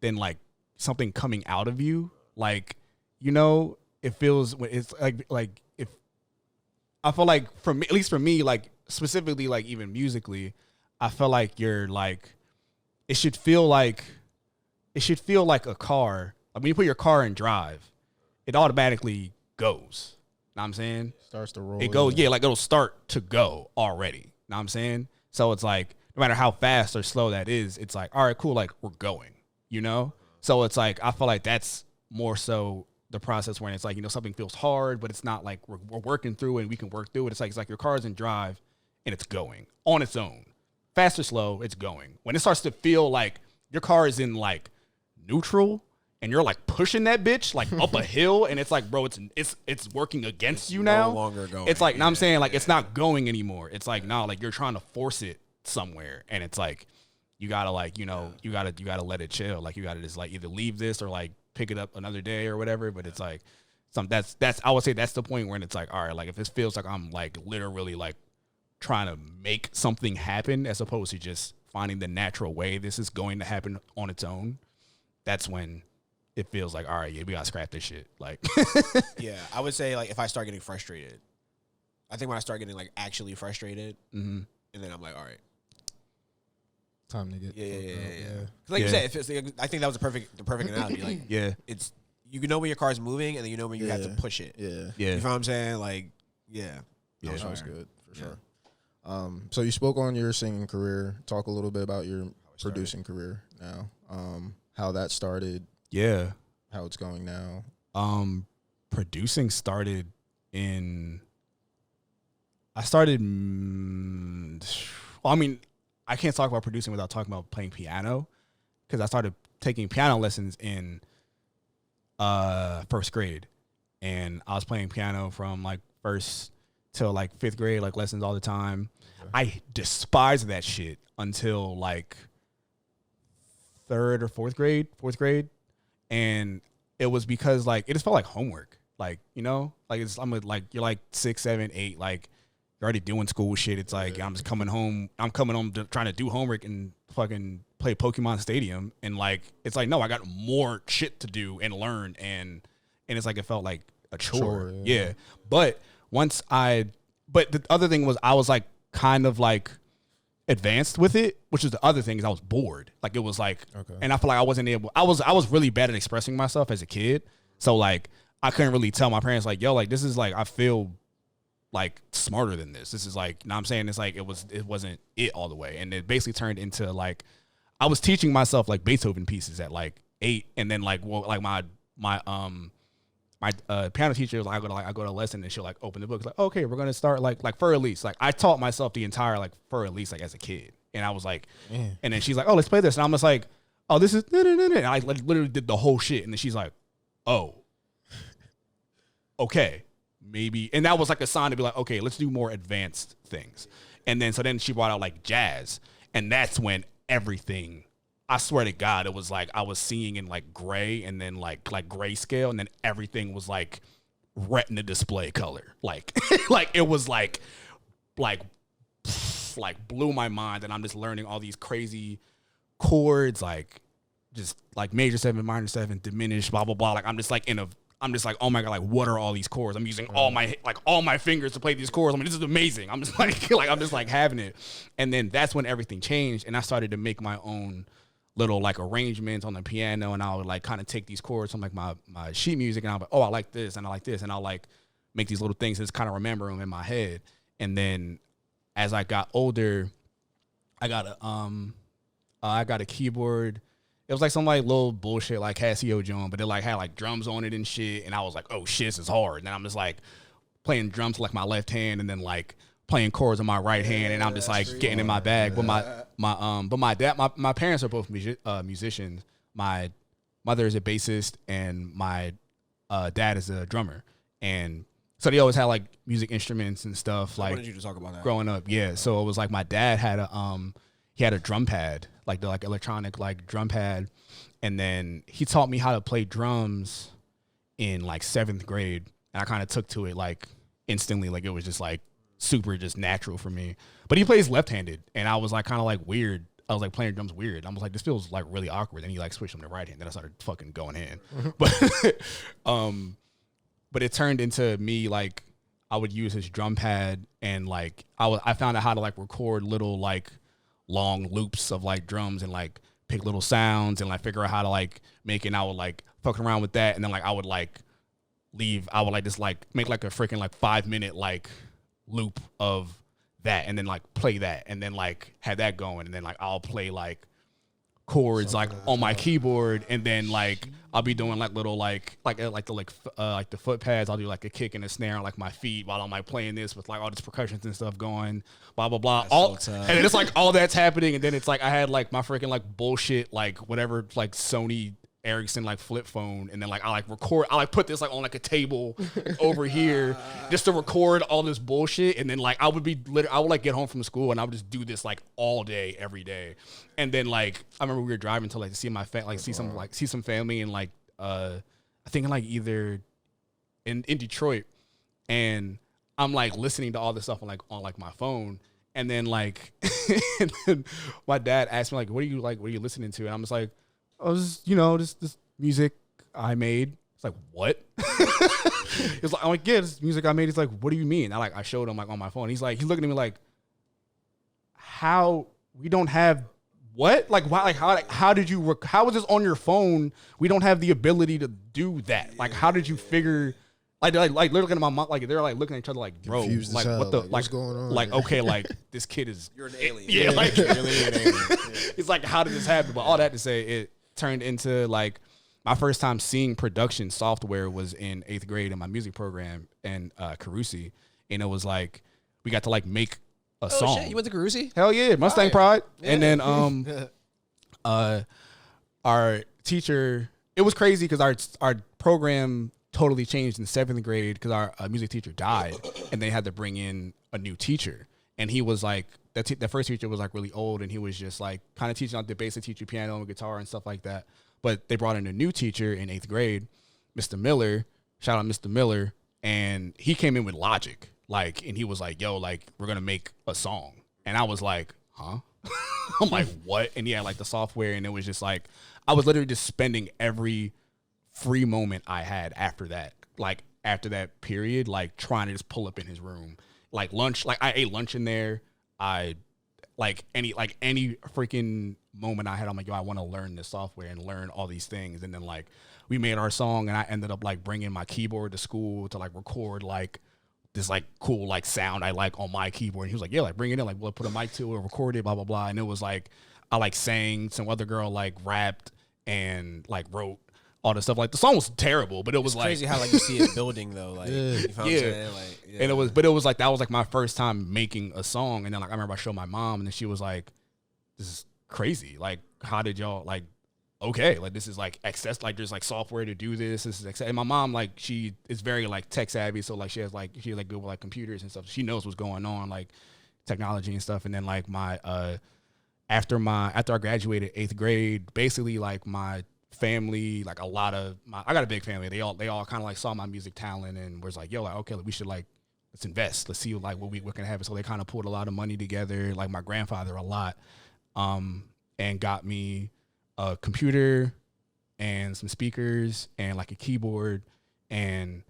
like something coming out of you, like, it feels, it's like if I feel like, for me, at least for me, like specifically, like even musically, I feel like you're like, it should feel like a car. Like when you put your car in drive, it automatically goes. Know what I'm saying? Starts to roll. It goes, like it'll start to go already. Know what I'm saying? So it's like, no matter how fast or slow that is, it's like, all right, cool, like we're going, So it's like, I feel like that's more so the process when it's like, something feels hard, but it's not like we're working through it and we can work through it. It's like your car's in drive and it's going on its own. Fast or slow, it's going. When it starts to feel like your car is in like neutral and you're like pushing that bitch like up a hill, and it's like, bro, it's working against you now. No longer going. It's like, I'm saying, like, it's not going anymore. It's like, no, like you're trying to force it somewhere, and it's like, you gotta like, you gotta let it chill. Like you gotta just like either leave this or like pick it up another day or whatever. But it's like, that's I would say that's the point where it's like, all right, like if this feels like I'm like literally like trying to make something happen as opposed to just finding the natural way this is going to happen on its own, that's when it feels like, all right, yeah, we gotta scrap this shit. Like, yeah, I would say like if I start getting frustrated, I think when I start getting like actually frustrated, and then I'm like, all right, time to get Like you said, if it's, I think that was the perfect analogy. Like, it's you know when your car's moving, and then you know when you have to push it. Yeah. You know what I'm saying? Like, that was good for sure. So you spoke on your singing career. Talk a little bit about your producing career now. How that started. Yeah. How it's going now. Producing started in I started. Well, I mean, I can't talk about producing without talking about playing piano, because I started taking piano lessons in first grade, and I was playing piano from like first till like fifth grade, like lessons all the time. Okay. I despised that shit until like third or fourth grade, and it was because like it just felt like homework, like, you know, like like you're like 6, 7, 8, like you're already doing school shit. It's like I'm coming home trying to do homework and fucking play Pokemon Stadium, and like it's like, no, I got more shit to do and learn, and it's like it felt like a chore. Yeah. But the other thing was I was like kind of like advanced with it, which is the other thing, is I was bored. Like it was like, and I feel like I wasn't able. I was really bad at expressing myself as a kid, so like I couldn't really tell my parents like, yo, like this is like I feel like smarter than this. This is like, you know what I'm saying? It's like it wasn't it all the way, and it basically turned into like I was teaching myself like Beethoven pieces at like 8, and then like my piano teacher was like, I go to a lesson, and she'll like open the book. It's like, okay, we're gonna start like for Elise. Like I taught myself the entire like for Elise like as a kid, and I was like, and then she's like, oh, let's play this, and I'm just like, oh, this is, and I like literally did the whole shit, and then she's like, oh, okay, maybe, and that was like a sign to be like, okay, let's do more advanced things, and then she brought out like jazz, and that's when everything. I swear to God, it was like I was seeing in like gray, and then like grayscale, and then everything was like retina display color. Like like it was like blew my mind, and I'm just learning all these crazy chords, like just like major 7, minor 7, diminished, blah blah blah. Like I'm just like, oh my God, like what are all these chords? I'm using all my fingers to play these chords. I mean, this is amazing. I'm just like having it. And then that's when everything changed, and I started to make my own little like arrangements on the piano, and I would like kind of take these chords from like my sheet music, and I'll be like, oh, I like this, and I like this, and I'll like make these little things and just kind of remember them in my head. And then as I got older, I got a keyboard. It was like some like little bullshit like Casio Jones, but it like had like drums on it and shit, and I was like, oh shit, this is hard. And then I'm just like playing drums with like my left hand, and then like playing chords on my right hand, and I'm just like getting in my bag. But my parents are both musicians. My mother is a bassist, and my dad is a drummer, and so they always had like music instruments and stuff. Like, I wanted you to talk about that growing up. Yeah, so it was like my dad had a drum pad, like the like electronic like drum pad, and then he taught me how to play drums in like 7th grade, and I kind of took to it like instantly. Like it was just like super just natural for me. But he plays left-handed, and I was like kind of like weird. I was like playing drums weird. I was like, this feels like really awkward. And he like switched them to right hand. Then I started fucking going in. But it turned into me like I would use his drum pad, and like I found out how to like record little like long loops of like drums, and like pick little sounds, and like figure out how to like make it. And I would like fuck around with that, and then like I would like just like make like a freaking like 5-minute like loop of that, and then like play that, and then like have that going, and then like I'll play like chords like on my keyboard, and then like I'll be doing like little like the foot pads. I'll do like a kick and a snare on like my feet while I'm like playing this with like all this percussions and stuff going, blah blah blah. And then it's like all that's happening, and then it's like I had like my freaking like bullshit like whatever like Sony Ericsson like flip phone, and then like I put this like on like a table over here just to record all this bullshit, and then like I would like get home from school, and I would just do this like all day every day. And then like I remember we were driving to like to see my see some family, and like I think like either in Detroit, and I'm like listening to all this stuff on my phone, and then like and then my dad asked me like, what are you listening to? And I'm just like, I was, this music I made. It's like, what? It's like, I'm like, yeah, this music I made. He's like, what do you mean? I showed him like on my phone. He's looking at me like, how we don't have what? Like, why? Like, how did you? How was this on your phone? We don't have the ability to do that. Like, how did you figure? Like looking at my mom, like they're like looking at each other like, bro, confused like what the like what's going on? Like, okay, like this kid is You're an alien. Yeah, like you're really an alien. Yeah. It's like, how did this happen? But all that to say, it turned into like my first time seeing production software was in 8th grade in my music program in Carusi, and it was like we got to like make a song. Shit, you went to Carusi? Hell yeah, Mustang Pride. Yeah. And then our teacher, it was crazy because our program totally changed in 7th grade because our music teacher died, and they had to bring in a new teacher. And he was like, the first teacher was like really old, and he was just like kind of teaching out the basic, teach you piano and guitar and stuff like that. But they brought in a new teacher in 8th grade, Mr. Miller. Shout out Mr. Miller. And he came in with logic. Like, and he was like, yo, like, we're going to make a song. And I was like, huh? I'm like, what? And he had like the software, and it was just like, I was literally just spending every free moment I had after that, like after that period, like trying to just pull up in his room, like lunch, like I ate lunch in there. I like any freaking moment I had, I'm like, yo, I want to learn this software and learn all these things. And then like we made our song, and I ended up like bringing my keyboard to school to like record like this like cool like sound I like on my keyboard. And he was like, yeah, like bring it in, like we'll put a mic to it, record it, blah blah blah. And it was like I like sang, some other girl like rapped and like wrote all the stuff. Like the song was terrible, but it was it's like crazy how like you see it building though. Like, you know what I'm saying? Like, yeah. And it was like that was like my first time making a song. And then like I remember I showed my mom, and then she was like, "This is crazy. Like, how did y'all like?" Okay, like this is like access, like there's like software to do this. This is access. And my mom, like she is very like tech savvy, so like she's like good with like computers and stuff. She knows what's going on, like technology and stuff. And then like my after I graduated 8th grade, basically like my family, like a lot of I got a big family. They all kind of like saw my music talent and was like, yo, like okay, like, we should like let's invest. Let's see like what can happen. So they kind of pulled a lot of money together. Like my grandfather a lot, and got me a computer and some speakers and like a keyboard and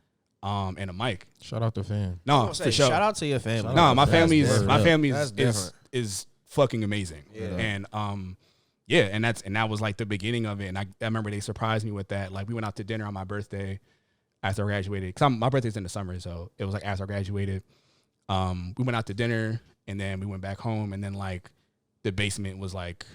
a mic. Shout out to fam. No, for sure. Shout out to your family. No, my family is is fucking amazing. Yeah. And yeah, and that was like the beginning of it. And I remember they surprised me with that. Like we went out to dinner on my birthday after I graduated. Cause my birthday's in the summer, so it was like after I graduated. We went out to dinner, and then we went back home, and then like the basement was like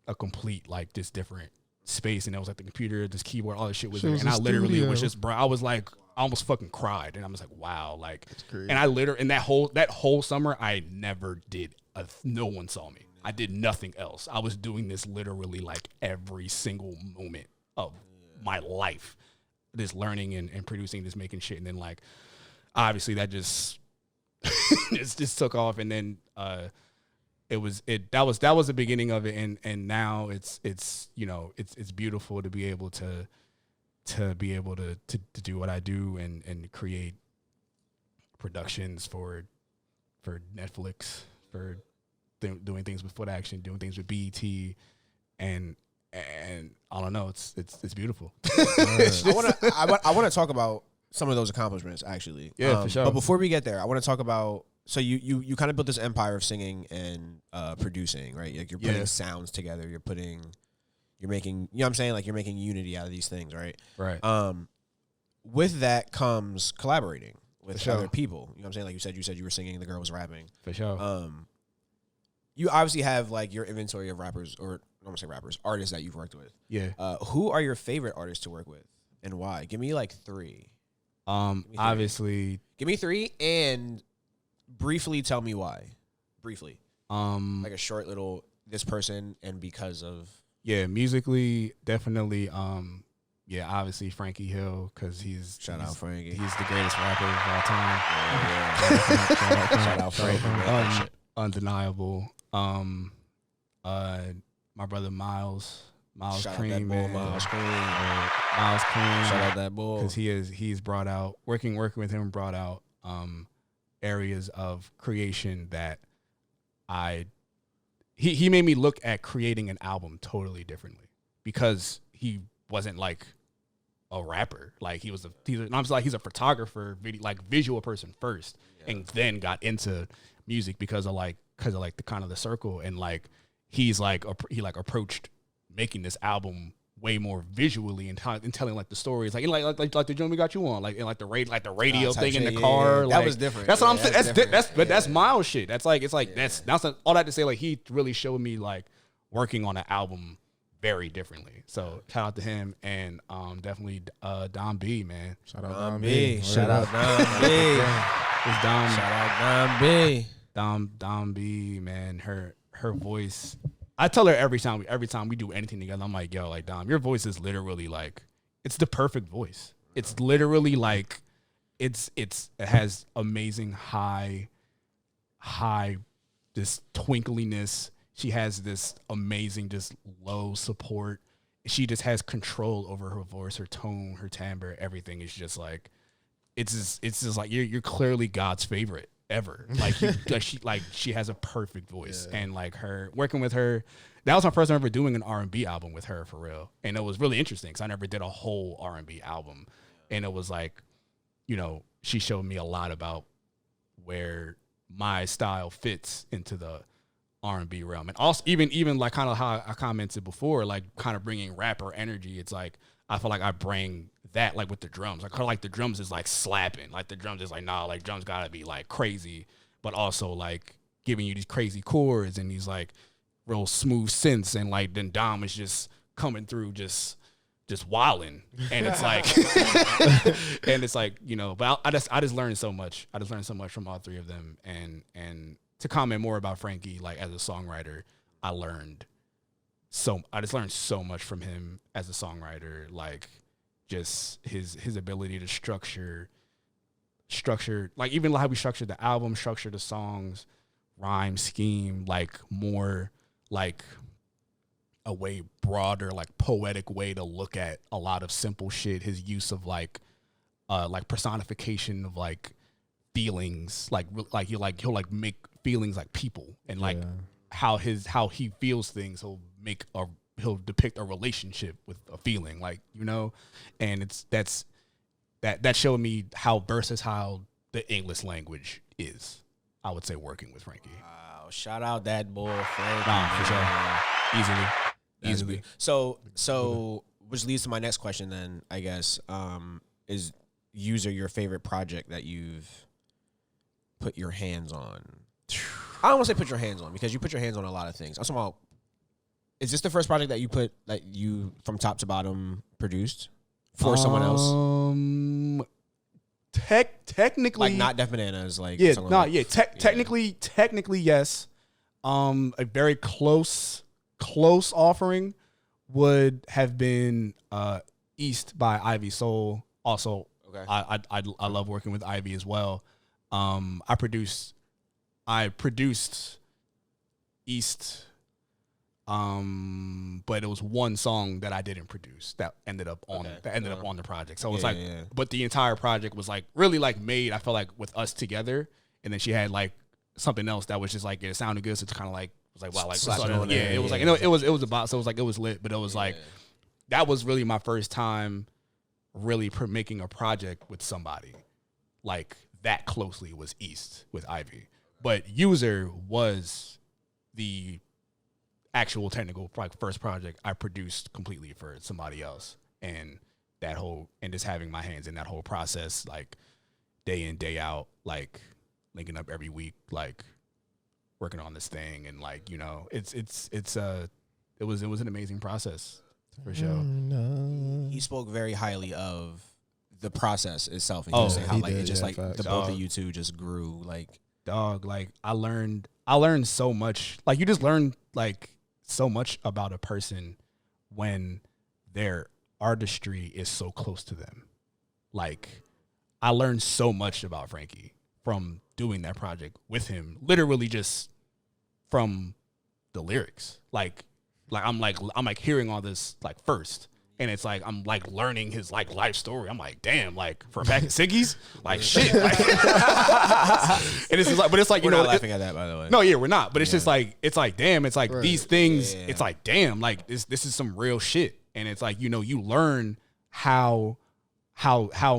a complete like this different space, and it was like the computer, this keyboard, all this shit was there. And I literally was just, bro, I was like, I almost fucking cried, and I was like, wow, like, and I literally, and that whole summer, I never did. No one saw me. I did nothing else. I was doing this literally like every single moment of my life, this learning and producing, this making shit, and then like, obviously that just just took off, and then that was the beginning of it, and now it's you know it's beautiful to be able to do what I do and create productions for Netflix, for doing things with Foot Action, doing things with BET, and I don't know, it's beautiful. I want to talk about some of those accomplishments actually. Yeah, for sure. But before we get there, I want to talk about. So you kind of built this empire of singing and producing, right? Like you're putting sounds together. You're making, you know what I'm saying? Like you're making unity out of these things, right? Right. With that comes collaborating with other people. You know what I'm saying? Like you said you were singing, the girl was rapping. For sure. You obviously have like your inventory of rappers, or I don't want to say rappers, artists that you've worked with. Yeah. Who are your favorite artists to work with, and why? Give me like 3. Obviously. Give me 3 and briefly tell me why. Briefly. Like a short little this person and because of. Yeah, musically definitely. Obviously Frankie Hill, because shout out Frankie. He's the greatest rapper of all time. Yeah. Shout out Frankie. Undeniable. My brother Miles Cream, man. Miles Cream. Miles Cream. Shout out that boy. Because he's brought out, working with him brought out areas of creation that he made me look at creating an album totally differently, because he wasn't like a rapper. Like he's a photographer, visual person first, and then got into music because of the kind of the circle, and like he approached making this album way more visually and telling like the stories, like the joint we got you on, like in like the radio thing in the car. That was different. That's what I'm saying. That's Miles shit. That's all that to say. Like he really showed me like working on an album very differently. So shout out to him, and definitely Dom B, man. Shout out Dom Dom B. B. Shout out Dom B. It's Dom. Shout out Dom B. Dom B, man. Her voice. I tell her every time we do anything together, I'm like, yo, like Dom, your voice is literally like, it's the perfect voice. It's literally like, it has amazing high, this twinkliness. She has this amazing, just low support. She just has control over her voice, her tone, her timbre, everything. Is just like, it's just like you're clearly God's favorite ever. Like, she has a perfect voice, and like her working with her, that was my first time ever doing an R&B album with her for real, and it was really interesting because I never did a whole R&B album, and it was like, you know, she showed me a lot about where my style fits into the R&B realm, and also even like kind of how I commented before, like kind of bringing rapper energy. It's like I feel like I bring that like with the drums. I kind of like the drums is like slapping, like the drums is like nah, like drums gotta be like crazy, but also like giving you these crazy chords and these like real smooth synths, and like then Dom is just coming through just wilding, and it's like and it's like, you know, but I just learned so much. I just learned so much from all three of them, and to comment more about Frankie, like as a songwriter, I just learned so much from him as a songwriter, like just his ability to structure, like even how we structured the album, structure the songs, rhyme scheme, like more like a way broader, like poetic way to look at a lot of simple shit. His use of like personification of like feelings, like he'll like make feelings like people, and like how he feels things. He'll depict a relationship with a feeling, like, you know, and that showed me how versatile the English language is. I would say working with Frankie. Wow, shout out that boy Frankie. Nah, for sure. Easily. So which leads to my next question then, I guess, is User your favorite project that you've put your hands on? I don't want to say put your hands on, because you put your hands on a lot of things. I'm talking about, is this the first project that you from top to bottom produced for someone else? Technically, like not Def Bananas, like technically yes. A very close offering would have been East by Ivy Soul. Also, okay. I love working with Ivy as well. I produced East, but it was one song that I didn't produce that ended up on the project. So it was but the entire project was like really like made, I felt like, with us together, and then she had like something else that was just like, it sounded good, so it's kind of like, it was like, wow, like it was like, you know, it was about, so it was like, it was lit, but it was like, that was really my first time really making a project with somebody like that closely, was East with Ivy. But User was the actual technical first project I produced completely for somebody else, and just having my hands in that whole process, like day in, day out, like linking up every week, like working on this thing, and like, you know, it was an amazing process for sure. He spoke very highly of the process itself, and he was saying how like it just like the both of you two just grew, like dog. Like I learned so much. Like you just learn like so much about a person when their artistry is so close to them. Like I learned so much about Frankie from doing that project with him, literally just from the lyrics. Like I'm hearing all this like first, and it's like I'm like learning his like life story. I'm like, damn, like for a pack of ciggies, like shit. Like, and it's just like, but it's like, we're you know, not laughing at that, by the way. No, yeah, we're not. But it's just like, it's like, damn, it's like these things. Yeah. It's like, damn, like this is some real shit. And it's like, you know, you learn how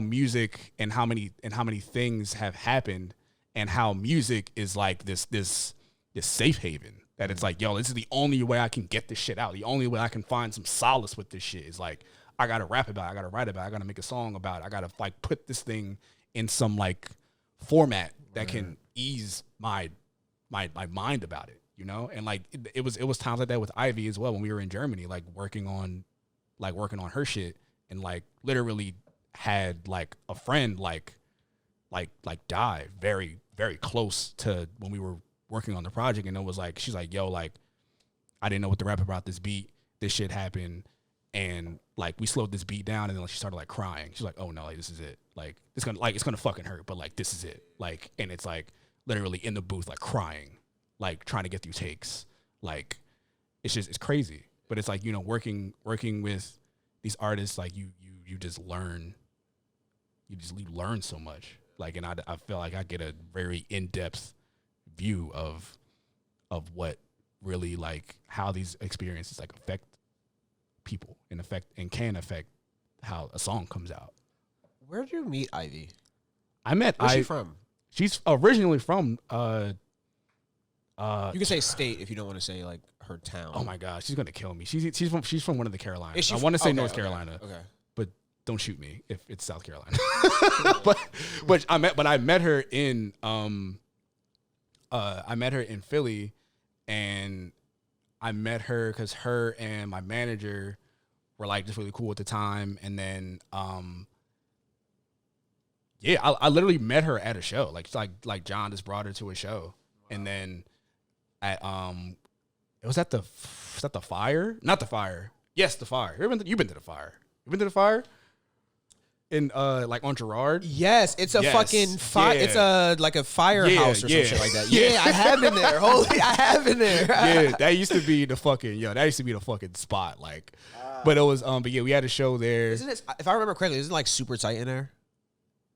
music and how many things have happened, and how music is like this safe haven. That it's like, yo, this is the only way I can get this shit out. The only way I can find some solace with this shit is like, I gotta rap about it, I gotta write about it, I gotta make a song about it, I gotta like put this thing in some like format that can ease my mind about it. you know? And like it was times like that with Ivy as well when we were in Germany, like working on her shit, and like literally had like a friend like die very, very close to when we were working on the project. And it was like, she's like, yo, like I didn't know what to rap about this beat. This shit happened. And like we slowed this beat down, and then like, she started like crying. She's like, oh no, like this is it. Like it's gonna fucking hurt, but like this is it. Like, and it's like literally in the booth, like crying, like trying to get through takes. Like it's crazy. But it's like, you know, working with these artists, like you just learn. You learn so much. Like, and I feel like I get a very in-depth view of what really, like, how these experiences like affect people and can affect how a song comes out. Where did you meet Ivy? Where's she from? She's originally from you can say state if you don't want to say like her town. Oh my god, she's gonna kill me. She's from one of the Carolinas. I want to say North Carolina. Okay. But don't shoot me if it's South Carolina. but I met her in Philly, and I met her because her and my manager were like just really cool at the time. And then I literally met her at a show. Like John just brought her to a show. Wow. And then at it was at the Fire? Not the Fire. Yes, the Fire. You've been to the Fire. You've been to the Fire? In like on Gerard? Yes, it's a fucking fire. Yeah. It's a like a firehouse or some shit like that. Yeah, I have been there. Holy, I have been there. Yeah, that used to be the fucking spot. Like, but it was but yeah, we had a show there. Isn't it? If I remember correctly, isn't it like super tight in there?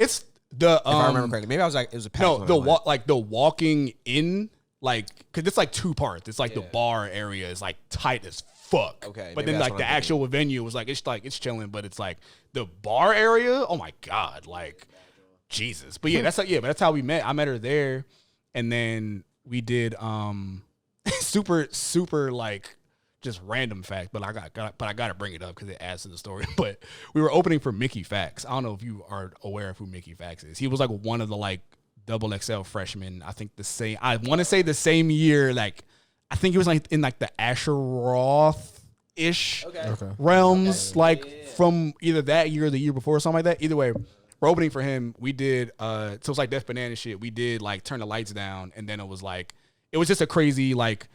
It's the if I remember correctly, maybe I was like it was a no the walking in, like, because it's like two parts. It's like the bar area is like tight as fuck. Okay, but then like the actual venue was like it's chilling, but it's like the bar area. Oh my god, like Jesus. But yeah, that's how we met. I met her there, and then we did super like just random fact, but I got to bring it up because it adds to the story. But we were opening for Mickey Fax. I don't know if you are aware of who Mickey Fax is. He was like one of the like XXL freshmen. I think I want to say the same year. Like I think he was like in like the Asher Roth-ish realms, from either that year or the year before or something like that. Either way, we're opening for him. We did so it was like Death Banana shit. We did like Turn the Lights Down, and then it was just a crazy like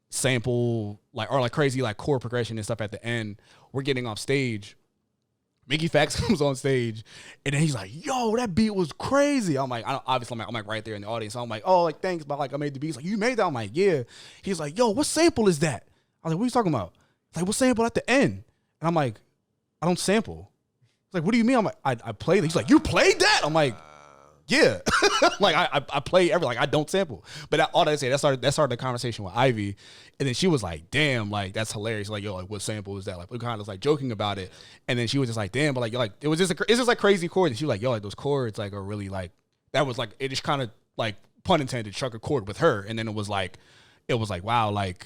sample or like crazy like chord progression and stuff at the end. We're getting off stage. Mickey Fax comes on stage, and then he's like, "Yo, that beat was crazy." I'm like, obviously, I'm like right there in the audience. So I'm like, "Oh, like thanks, but like I made the beat." He's like, "You made that?" I'm like, "Yeah." He's like, "Yo, what sample is that?" I was like, "What are you talking about?" He's like, "What sample at the end?" And I'm like, "I don't sample." He's like, "What do you mean?" I'm like, I played it. He's like, "You played that?" I'm like, "Yeah." Like I play everything. Like I don't sample. But all that I say, that started the conversation with Ivy, and then she was like, "Damn, like that's hilarious." Like, yo, like what sample is that? Like we kind of was like joking about it, and then she was just like, "Damn," but like it was just it's just like crazy chords. And she was like, "Yo, like those chords like are really like that was like it just kind of like pun intended struck a chord with her." And then it was like wow, like,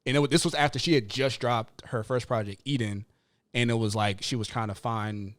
and this was after she had just dropped her first project, Eden, and it was like she was trying to find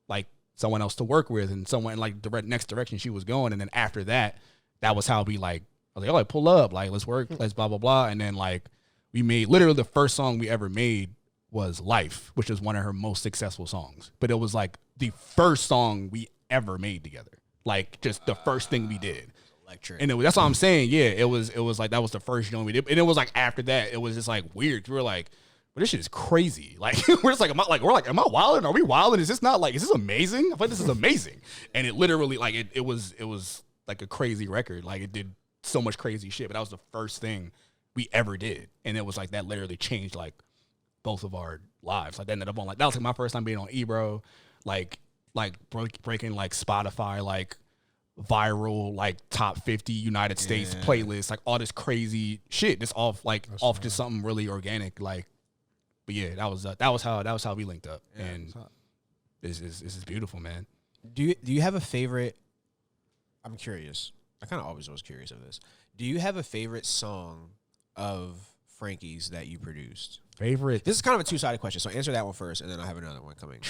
like someone else to work with and someone like the next direction she was going. And then after that was how we like, I was like, "Oh, like pull up, like let's work, let's blah, blah, blah." And then like we made literally the first song we ever made was Life, which is one of her most successful songs. But it was like the first song we ever made together. Like just the first thing we did. Electric. And that's what I'm saying. Yeah, it was like that was the first joint we did. And it was like after that, it was just like weird. We were like, but this shit is crazy. Like we're just like, am I wilding? Are we wilding? Is this amazing? I feel like this is amazing. And it literally like it was like a crazy record. Like it did so much crazy shit. But that was the first thing we ever did. And it was like that literally changed like both of our lives. Like that ended up on like that was like my first time being on Ebro, like breaking like Spotify like viral like top 50 United States playlists, like all this crazy shit. Just just something really organic, like. But yeah, that was how we linked up, and this is beautiful, man. Do you have a favorite? I'm curious. I kind of always was curious of this. Do you have a favorite song of Frankie's that you produced? Favorite? This is kind of a two-sided question, so answer that one first, and then I have another one coming.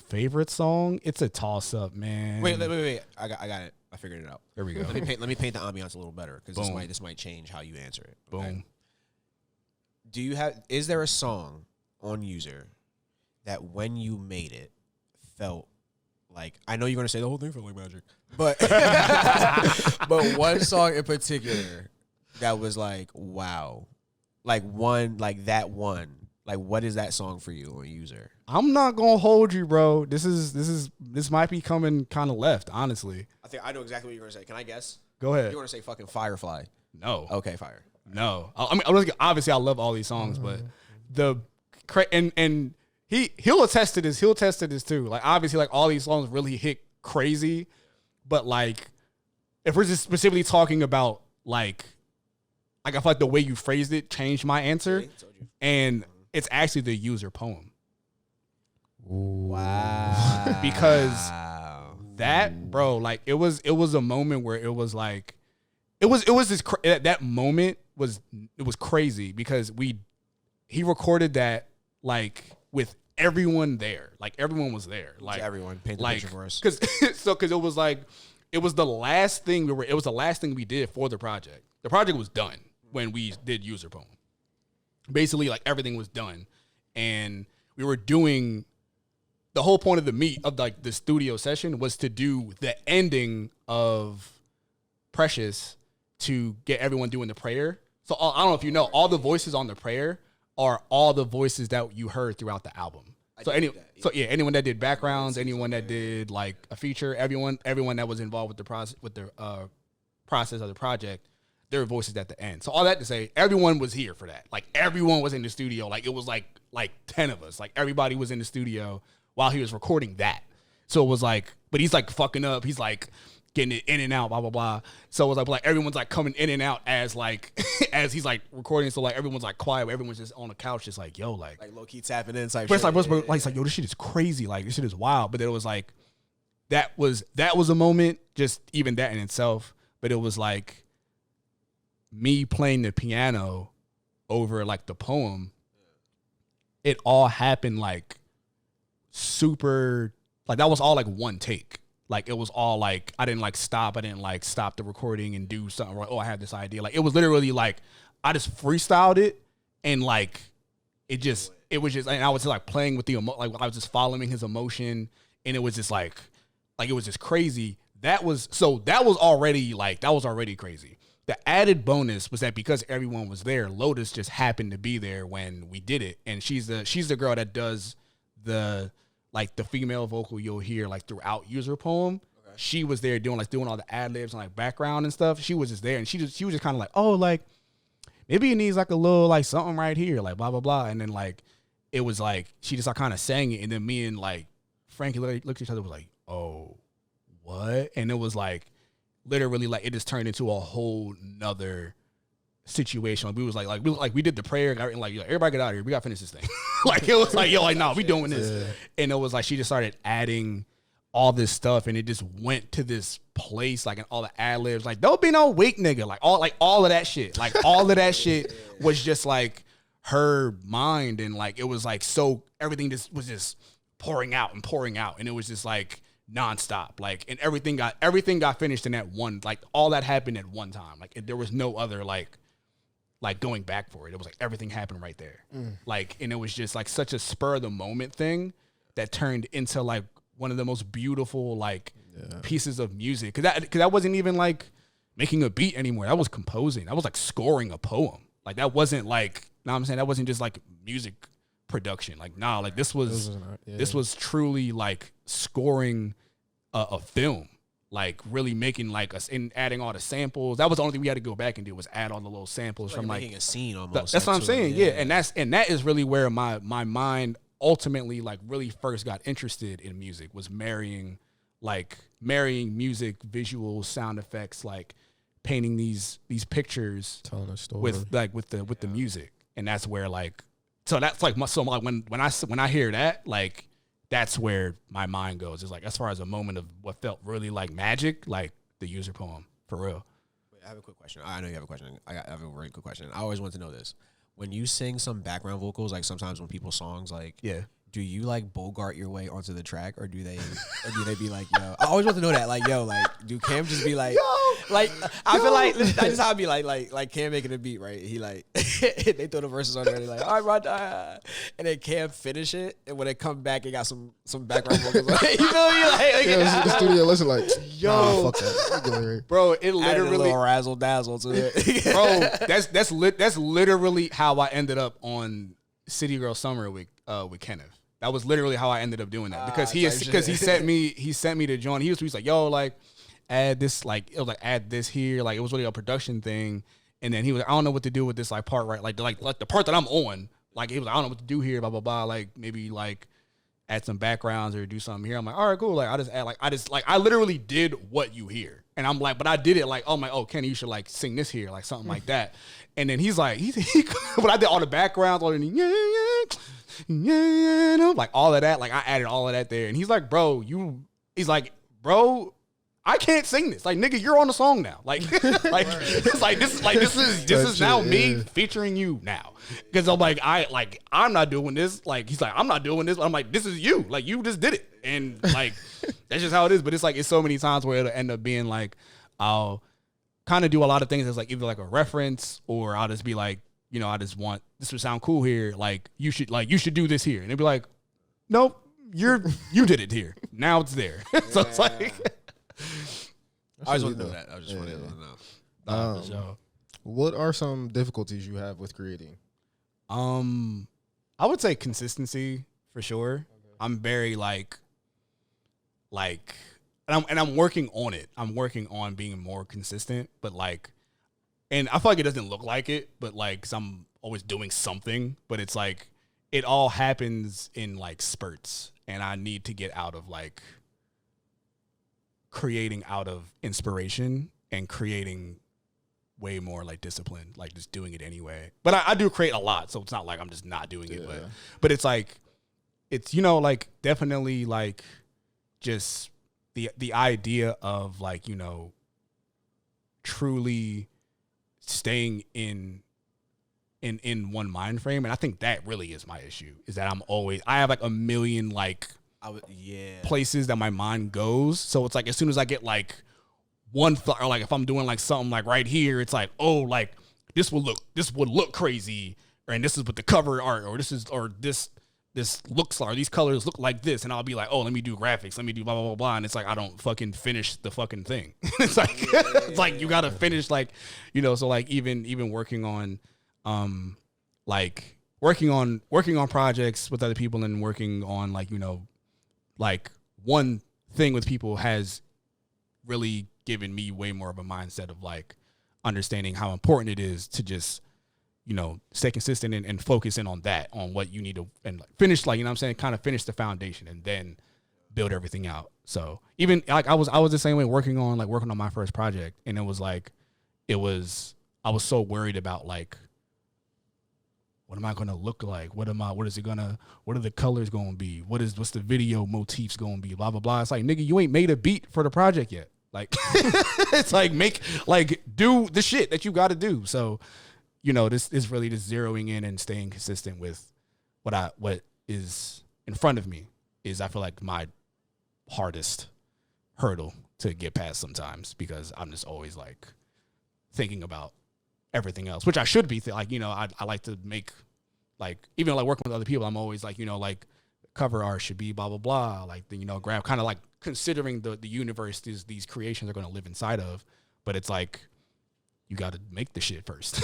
Favorite song? It's a toss-up, man. Wait. I got it. I figured it out. There we go. Let me paint the ambiance a little better because this might change how you answer it. Okay? Boom. Is there a song on User that when you made it felt like, I know you're gonna say the whole thing felt like magic, but but one song in particular that was like, wow, like what is that song for you on User? I'm not gonna hold you, bro. This might be coming kind of left, honestly. I think I know exactly what you're gonna say. Can I guess? Go ahead. You're gonna say fucking Firefly. No. Okay, Fire. No. I mean, obviously, I love all these songs, but and he'll attest to this. He'll attest to this too. Like, obviously, like all these songs really hit crazy, but like, if we're just specifically talking about like I feel like the way you phrased it changed my answer, and it's actually the User poem. Wow. Because that, bro, like it was a moment where it was like that moment was crazy because he recorded that like with everyone there, like everyone was there, like everyone paint the like, picture for us. Because it was like it was the last thing we did for the project. The project was done when we did User poem. Basically, like everything was done, and we were doing. The whole point of the studio session was to do the ending of Precious to get everyone doing the prayer. So I don't know if you know, all the voices on the prayer are all the voices that you heard throughout the album. Anyone that did backgrounds, anyone that did like a feature, everyone that was involved with the process of the project, their voices at the end. So all that to say, everyone was here for that. Like everyone was in the studio. Like it was like 10 of us. Like everybody was in the studio while he was recording that. So it was like, but he's like fucking up. He's like getting it in and out, blah, blah, blah. So it was like everyone's like coming in and out as like, as he's like recording. So like everyone's like quiet. Everyone's just on the couch, just like, yo, like low key tapping in type but shit. It's like, yo, this shit is crazy. Like this shit is wild. But it was like, that was a moment, just even that in itself. But it was like me playing the piano over like the poem. It all happened like super, like that was all like one take. Like it was all like I didn't stop the recording and do something like, oh, I had this idea. Like it was literally like I just freestyled it and like it was just, and I was just like playing with the like I was just following his emotion, and it was just like it was just crazy. That was already crazy. The added bonus was that because everyone was there, Lotus just happened to be there when we did it, and she's the girl that does the female vocal you'll hear like throughout User poem. Okay. She was there doing all the ad libs and like background and stuff. She was just there, and she was just kind of like, oh, like maybe it needs like a little like something right here, like blah blah blah, and then like it was like she just like kind of sang it, and then me and like Frankie looked at each other, was like, oh, what? And it was like literally like it just turned into a whole nother situation. Like we did the prayer and like everybody get out of here, we gotta finish this thing. Like it was like, yo, like no, we doing this. Yeah. And it was like she just started adding all this stuff, and it just went to this place, like in all the ad libs, like don't be no weak nigga, like all of that shit, like all of that shit was just like her mind, and like it was like so everything just was just pouring out, and it was just like nonstop, like, and everything got finished in that one, like all that happened at one time, like there was no other like going back for it. It was like everything happened right there, like, and it was just like such a spur of the moment thing that turned into like one of the most beautiful like pieces of music, because that wasn't even like making a beat anymore. That was composing. That was like scoring a poem. Like that wasn't like, you know what I'm saying, that wasn't just like music production. Like nah, like this was truly like scoring a film, like really making like us and adding all the samples. That was the only thing we had to go back and do, was add all the little samples from like making a scene almost. That's what I'm saying. Yeah. And that is really where my mind ultimately like really first got interested in music, was marrying music, visuals, sound effects, like painting these pictures, telling a story with the music. And that's where like, so that's like when I hear that, like that's where my mind goes. It's like, as far as a moment of what felt really like magic, like the User poem, for real. Wait, I have a quick question. I know you have a question. I have a really quick question. I always want to know this. When you sing some background vocals, like sometimes when people's songs, like, yeah, do you like Bogart your way onto the track, or do they be like, yo? I always want to know that, like, yo, like, do Cam just be like, like, I feel like that's just how I be like Cam making a beat, right? He like, they throw the verses on there, and they like, all right, and then Cam finish it, and when they come back, it got some background vocals, like, you feel me? Like the studio listen like, yo, fuck that, bro, it added a literally, little razzle dazzle to it, bro. That's literally how I ended up on City Girl Summer with Kenneth. That was literally how I ended up doing that because he sent me to join. He was like, yo, like, add this, like, it was like, add this here, like, it was really a production thing. And then he was like, I don't know what to do with this, like, part, right, like the part that I'm on, like, he was like, I don't know what to do here, blah blah blah, like, maybe like add some backgrounds or do something here. I'm like, all right, cool, like, I literally did what you hear, and I'm like, but I did it like, oh my, oh Kenny, you should like sing this here, like something like that. And then he's like, but I did all the backgrounds, all the yeah, like all of that, like I added all of that there, and he's like, bro, I can't sing this. Like, nigga, you're on the song now. Like, it's like this is now me featuring you now. Because I'm like, I'm not doing this. Like, he's like, I'm not doing this. I'm like, this is you. Like, you just did it. And like, that's just how it is. But it's like, it's so many times where it'll end up being like, I'll kind of do a lot of things that's like either like a reference, or I'll just be like, you know, I just want this to sound cool here. Like, you should do this here. And they'd be like, nope, you did it here. Now it's there. So it's like, I just want to know that. I just want to know. What are some difficulties you have with creating? I would say consistency for sure. Okay. I'm very like, and I'm working on it. I'm working on being more consistent, but like, and I feel like it doesn't look like it, but like, 'cause I'm always doing something, but it's like, it all happens in like spurts, and I need to get out of like creating out of inspiration and creating way more like discipline, like just doing it anyway. But I do create a lot, so it's not like I'm just not doing it. But it's like, it's, you know, like definitely like just the idea of like, you know, truly staying in one mind frame. And I think that really is my issue, is that I have like a million like places that my mind goes. So it's like, as soon as I get like one thought, or like if I'm doing like something like right here, it's like, oh, like this would look crazy, and this is what the cover art, or this looks like, or these colors look like this, and I'll be like, oh, let me do graphics, let me do blah blah blah blah, and it's like I don't fucking finish the fucking thing. It's like it's like you gotta finish, like, you know. So like even working on like working on projects with other people, and working on like, you know, like one thing with people has really given me way more of a mindset of like understanding how important it is to just, you know, stay consistent and focus in on that, on what you need to, and like finish, like, you know what I'm saying, kind of finish the foundation and then build everything out. So even like I was the same way working on my first project, and it was like, I was so worried about like, what am I going to look like? What are the colors going to be? What's the video motifs going to be? Blah, blah, blah. It's like, nigga, you ain't made a beat for the project yet. Like, it's like, do the shit that you got to do. So, you know, this is really just zeroing in and staying consistent with what is in front of me is, I feel like, my hardest hurdle to get past sometimes, because I'm just always like thinking about everything else, which I should be like, you know, I like to make, like, even like working with other people, I'm always like, you know, like cover art should be blah blah blah, like, the, you know, grab, kind of like considering the universe these creations are going to live inside of, but it's like, you got to make the shit first.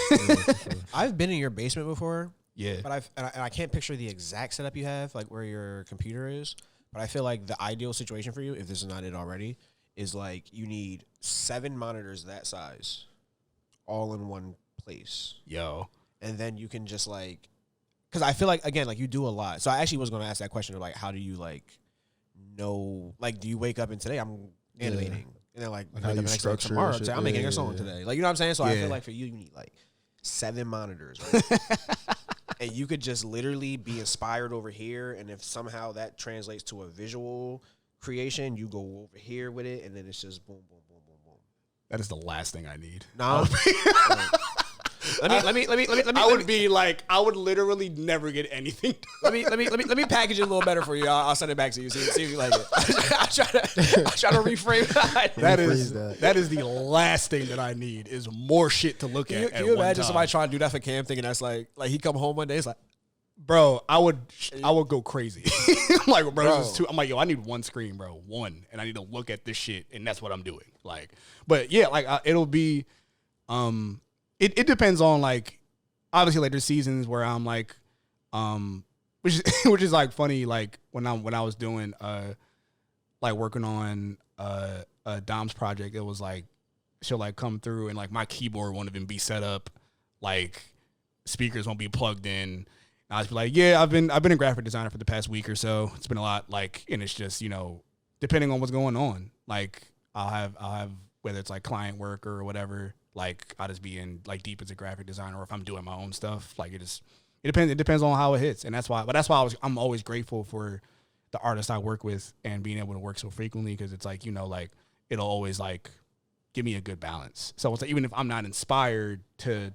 I've been in your basement before, yeah, but I can't picture the exact setup you have, like where your computer is, but I feel like the ideal situation for you, if this is not it already, is like you need 7 monitors that size, all in one place. Yo. And then you can just like, because I feel like, again, like you do a lot. So I actually was going to ask that question of like, how do you like know, like, do you wake up and today I'm animating? And then like how you structure tomorrow, I'm making a song today. Like, you know what I'm saying? So I feel like for you need like 7 monitors, right? And you could just literally be inspired over here. And if somehow that translates to a visual creation, you go over here with it. And then it's just boom, boom, boom, boom, boom. That is the last thing I need. No. Let me. I would be like, I would literally never get anything. Let me package it a little better for you. I'll send it back to you. See if you like it. I'll try to reframe that is the last thing that I need is more shit to look at. Can you imagine somebody trying to do that for Cam, thinking that's like he come home one day, it's like, bro, I would go crazy. I'm like, bro, this is too. I'm like, yo, I need one screen, bro, one, and I need to look at this shit, and that's what I'm doing. Like, but yeah, like it'll be, it depends on like, obviously like there's seasons where I'm like, which is like funny, like when I was doing like working on a Dom's project, it was like she'll like come through and like my keyboard won't even be set up, like speakers won't be plugged in. I was like, yeah, I've been a graphic designer for the past week or so. It's been a lot, like, and it's just, you know, depending on what's going on, like I'll have whether it's like client work or whatever, like I'll just be in like deep as a graphic designer, or if I'm doing my own stuff, like it depends on how it hits, and that's why I'm always grateful for the artists I work with and being able to work so frequently, because it's like, you know, like it'll always like give me a good balance. So it's like, even if I'm not inspired to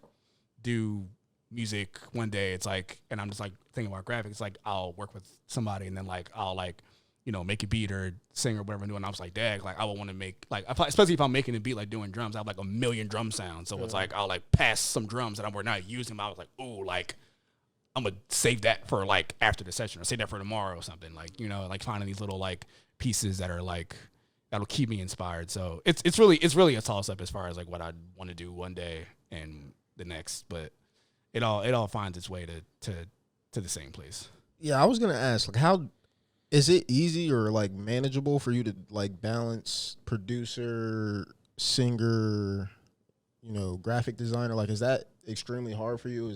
do music one day, it's like, and I'm just like thinking about graphics, like I'll work with somebody and then like I'll like, you know, make a beat or sing or whatever I'm doing. I was like, dag, like I would want to make like, especially if I'm making a beat like doing drums, I have like a million drum sounds. So it's like I'll like pass some drums that we're not using. But I was like, ooh, like I'm gonna save that for like after the session, or save that for tomorrow or something. Like, you know, like finding these little like pieces that are like that'll keep me inspired. So it's really a toss up as far as like what I want to do one day and the next, but it all finds its way to the same place. Yeah, I was gonna ask, like, how is it easy or like manageable for you to like balance producer, singer, you know, graphic designer? Like, is that extremely hard for you?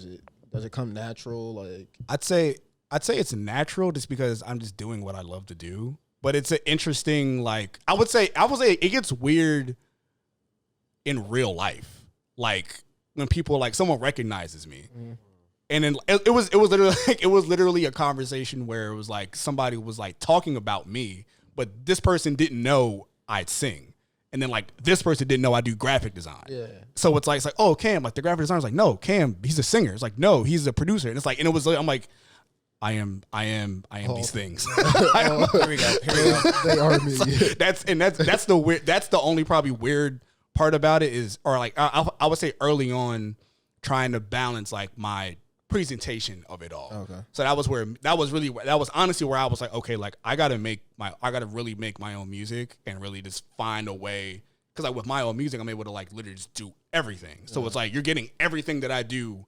Does it come natural? Like, I'd say it's natural just because I'm just doing what I love to do. But it's an interesting, like, I would say it gets weird in real life. Like when people, like, someone recognizes me. Mm. And then it was literally a conversation where it was like somebody was like talking about me, but this person didn't know I'd sing. And then like this person didn't know I do graphic design. Yeah. So it's like, oh, Cam, like the graphic designer's like, no, Cam, he's a singer. It's like, no, he's a producer. And it's like, and it was like, I'm like, I am these things. Here we go. They are me. That's the only probably weird part about it is, or like I would say early on, trying to balance like my presentation of it all. Okay. So that was honestly where I was like, okay, like I gotta really make my own music and really just find a way, because like with my own music, I'm able to like literally just do everything. So it's like you're getting everything that I do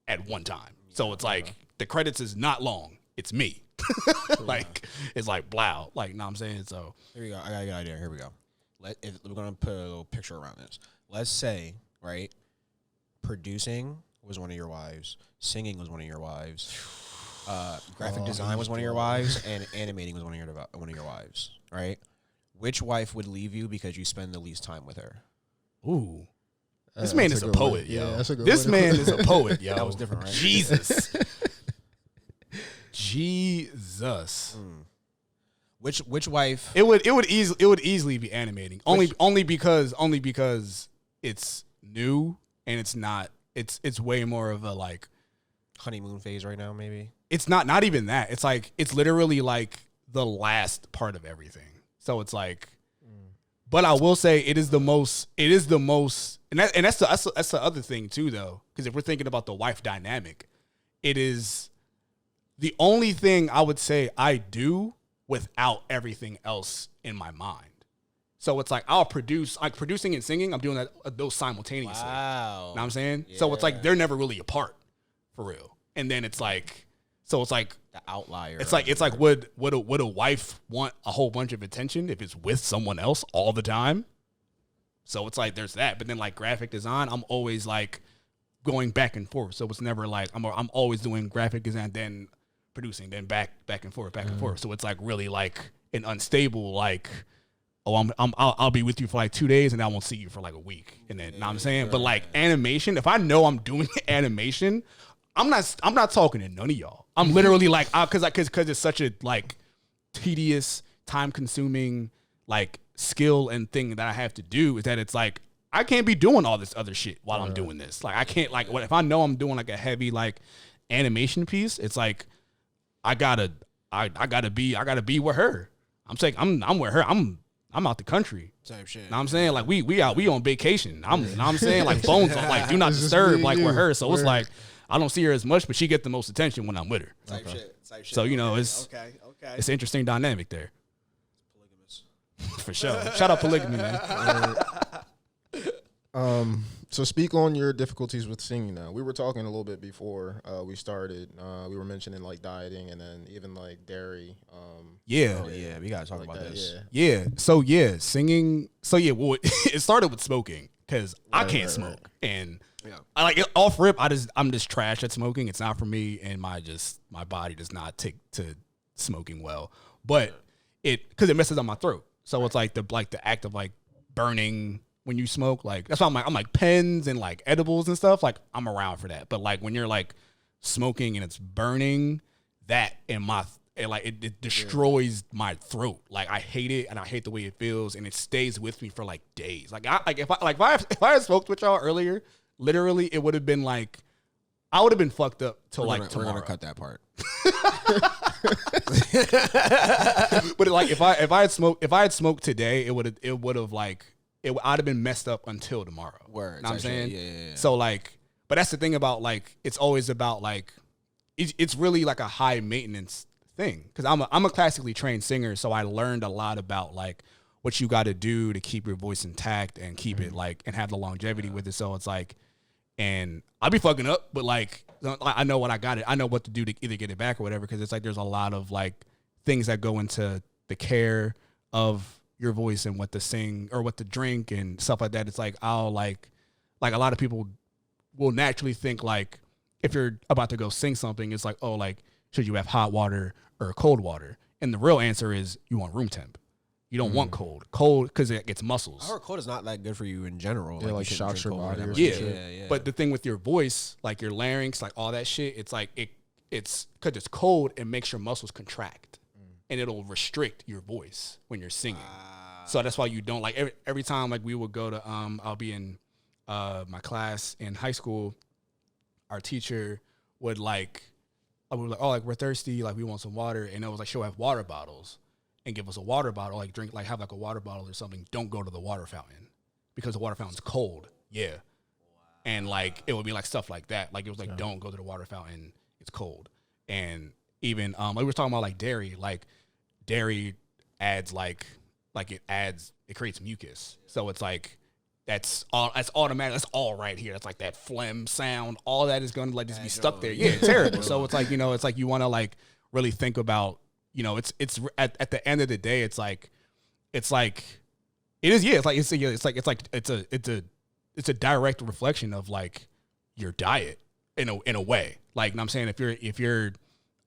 at one time. So it's like the credits is not long. It's me. Like it's like blow. Like, you know what I'm saying? So here we go. I got a good idea. Here we go. We're gonna put a little picture around this. Let's say, right, producing was one of your wives, singing was one of your wives, graphic design was one of your wives, and animating was one of your wives, right? Which wife would leave you because you spend the least time with her? Ooh. This man is a poet, yo. This man is a poet, yo. That was different, right? Jesus. Jesus. Which wife? It would easily be animating. Only because it's new and it's not. It's way more of a like honeymoon phase right now. Maybe it's not even that. It's like it's literally like the last part of everything. So it's like, but I will say it is the most, and that's the other thing too though, because if we're thinking about the wife dynamic, it is the only thing I would say I do without everything else in my mind. So it's like I'll produce, like producing and singing, I'm doing those simultaneously. Wow. You know what I'm saying? Yeah. So it's like they're never really apart for real. And then it's like, so it's like the outlier. It's like would a wife want a whole bunch of attention if it's with someone else all the time? So it's like there's that. But then like graphic design, I'm always like going back and forth. So it's never like I'm always doing graphic design, then producing, then back and forth. So it's like really like an unstable like, oh, I'll be with you for like 2 days and I won't see you for like a week. And then, you know what I'm saying? But like animation, if I know I'm doing animation, I'm not talking to none of y'all. I'm literally like, cause it's such a like tedious, time consuming like skill and thing that I have to do, is that it's like, I can't be doing all this other shit while I'm doing this. Like I can't like what if I know I'm doing like a heavy like animation piece, it's like I gotta be with her. I'm saying I'm with her. I'm out the country. Type shit. Know what I'm saying? Like we on vacation. Know what I'm saying? Like phones on, like do not disturb like with her. So it's like I don't see her as much, but she get the most attention when I'm with her. Type shit. So you know it's it's an interesting dynamic there. Polygamous. For sure. Shout out polygamy, man. So speak on your difficulties with singing now. We were talking a little bit before we started. We were mentioning like dieting and then even like dairy. Yeah, we gotta talk about that, this. Yeah. So singing. So well, it started with smoking because I can't smoke, and I like off rip. I'm just trash at smoking. It's not for me, and my body does not take to smoking well. But because it messes up my throat. So it's like the act of like burning when you smoke. Like that's why I'm like pens and like edibles and stuff. Like I'm around for that. But like when you're like smoking and it's burning, that in my it destroys my throat. Like I hate it, and I hate the way it feels, and it stays with me for like days. Like if I had smoked with y'all earlier, literally it would have been like I would have been fucked up till tomorrow. We're gonna cut that part. But like if I had smoked today, I'd have been messed up until tomorrow. Word. You know what I'm saying? Yeah. So like, but that's the thing about like, it's always about like, it's really like a high maintenance thing. Cause I'm a classically trained singer. So I learned a lot about like what you got to do to keep your voice intact and keep it like, and have the longevity with it. So it's like, and I'll be fucking up, but like, I know what I got it. I know what to do to either get it back or whatever. Cause it's like, there's a lot of like things that go into the care of your voice and what to sing or what to drink and stuff like that. It's like, I'll like a lot of people will naturally think like, if you're about to go sing something, it's like, oh, like, should you have hot water or cold water? And the real answer is you want room temp. You don't want cold. Cold because it gets muscles. I heard cold is not that good for you in general. Yeah, like shocks your body. Yeah. But the thing with your voice, like your larynx, like all that shit, it's like it's because it's cold, it makes your muscles contract, and it'll restrict your voice when you're singing. So that's why you don't like every time like we would go to I'll be in my class in high school. Our teacher would like, we were like, oh, like we're thirsty, like we want some water, and it was like she'll have water bottles and give us a water bottle, like drink, like have like a water bottle or something. Don't go to the water fountain because the water fountain's cold. Yeah, and like it would be like stuff like that. Like it was like don't go to the water fountain, it's cold. And even like we were talking about like dairy adds like it creates mucus. So it's like that's automatic. That's all right here. That's like that phlegm sound. All that is gonna like just be stuck there. Yeah, it's terrible. So it's like, you know, it's like you want to like really think about, you know, it's at the end of the day, it's like it is. Yeah, it's a direct reflection of like your diet in a way. Like, you know what I'm saying, if you're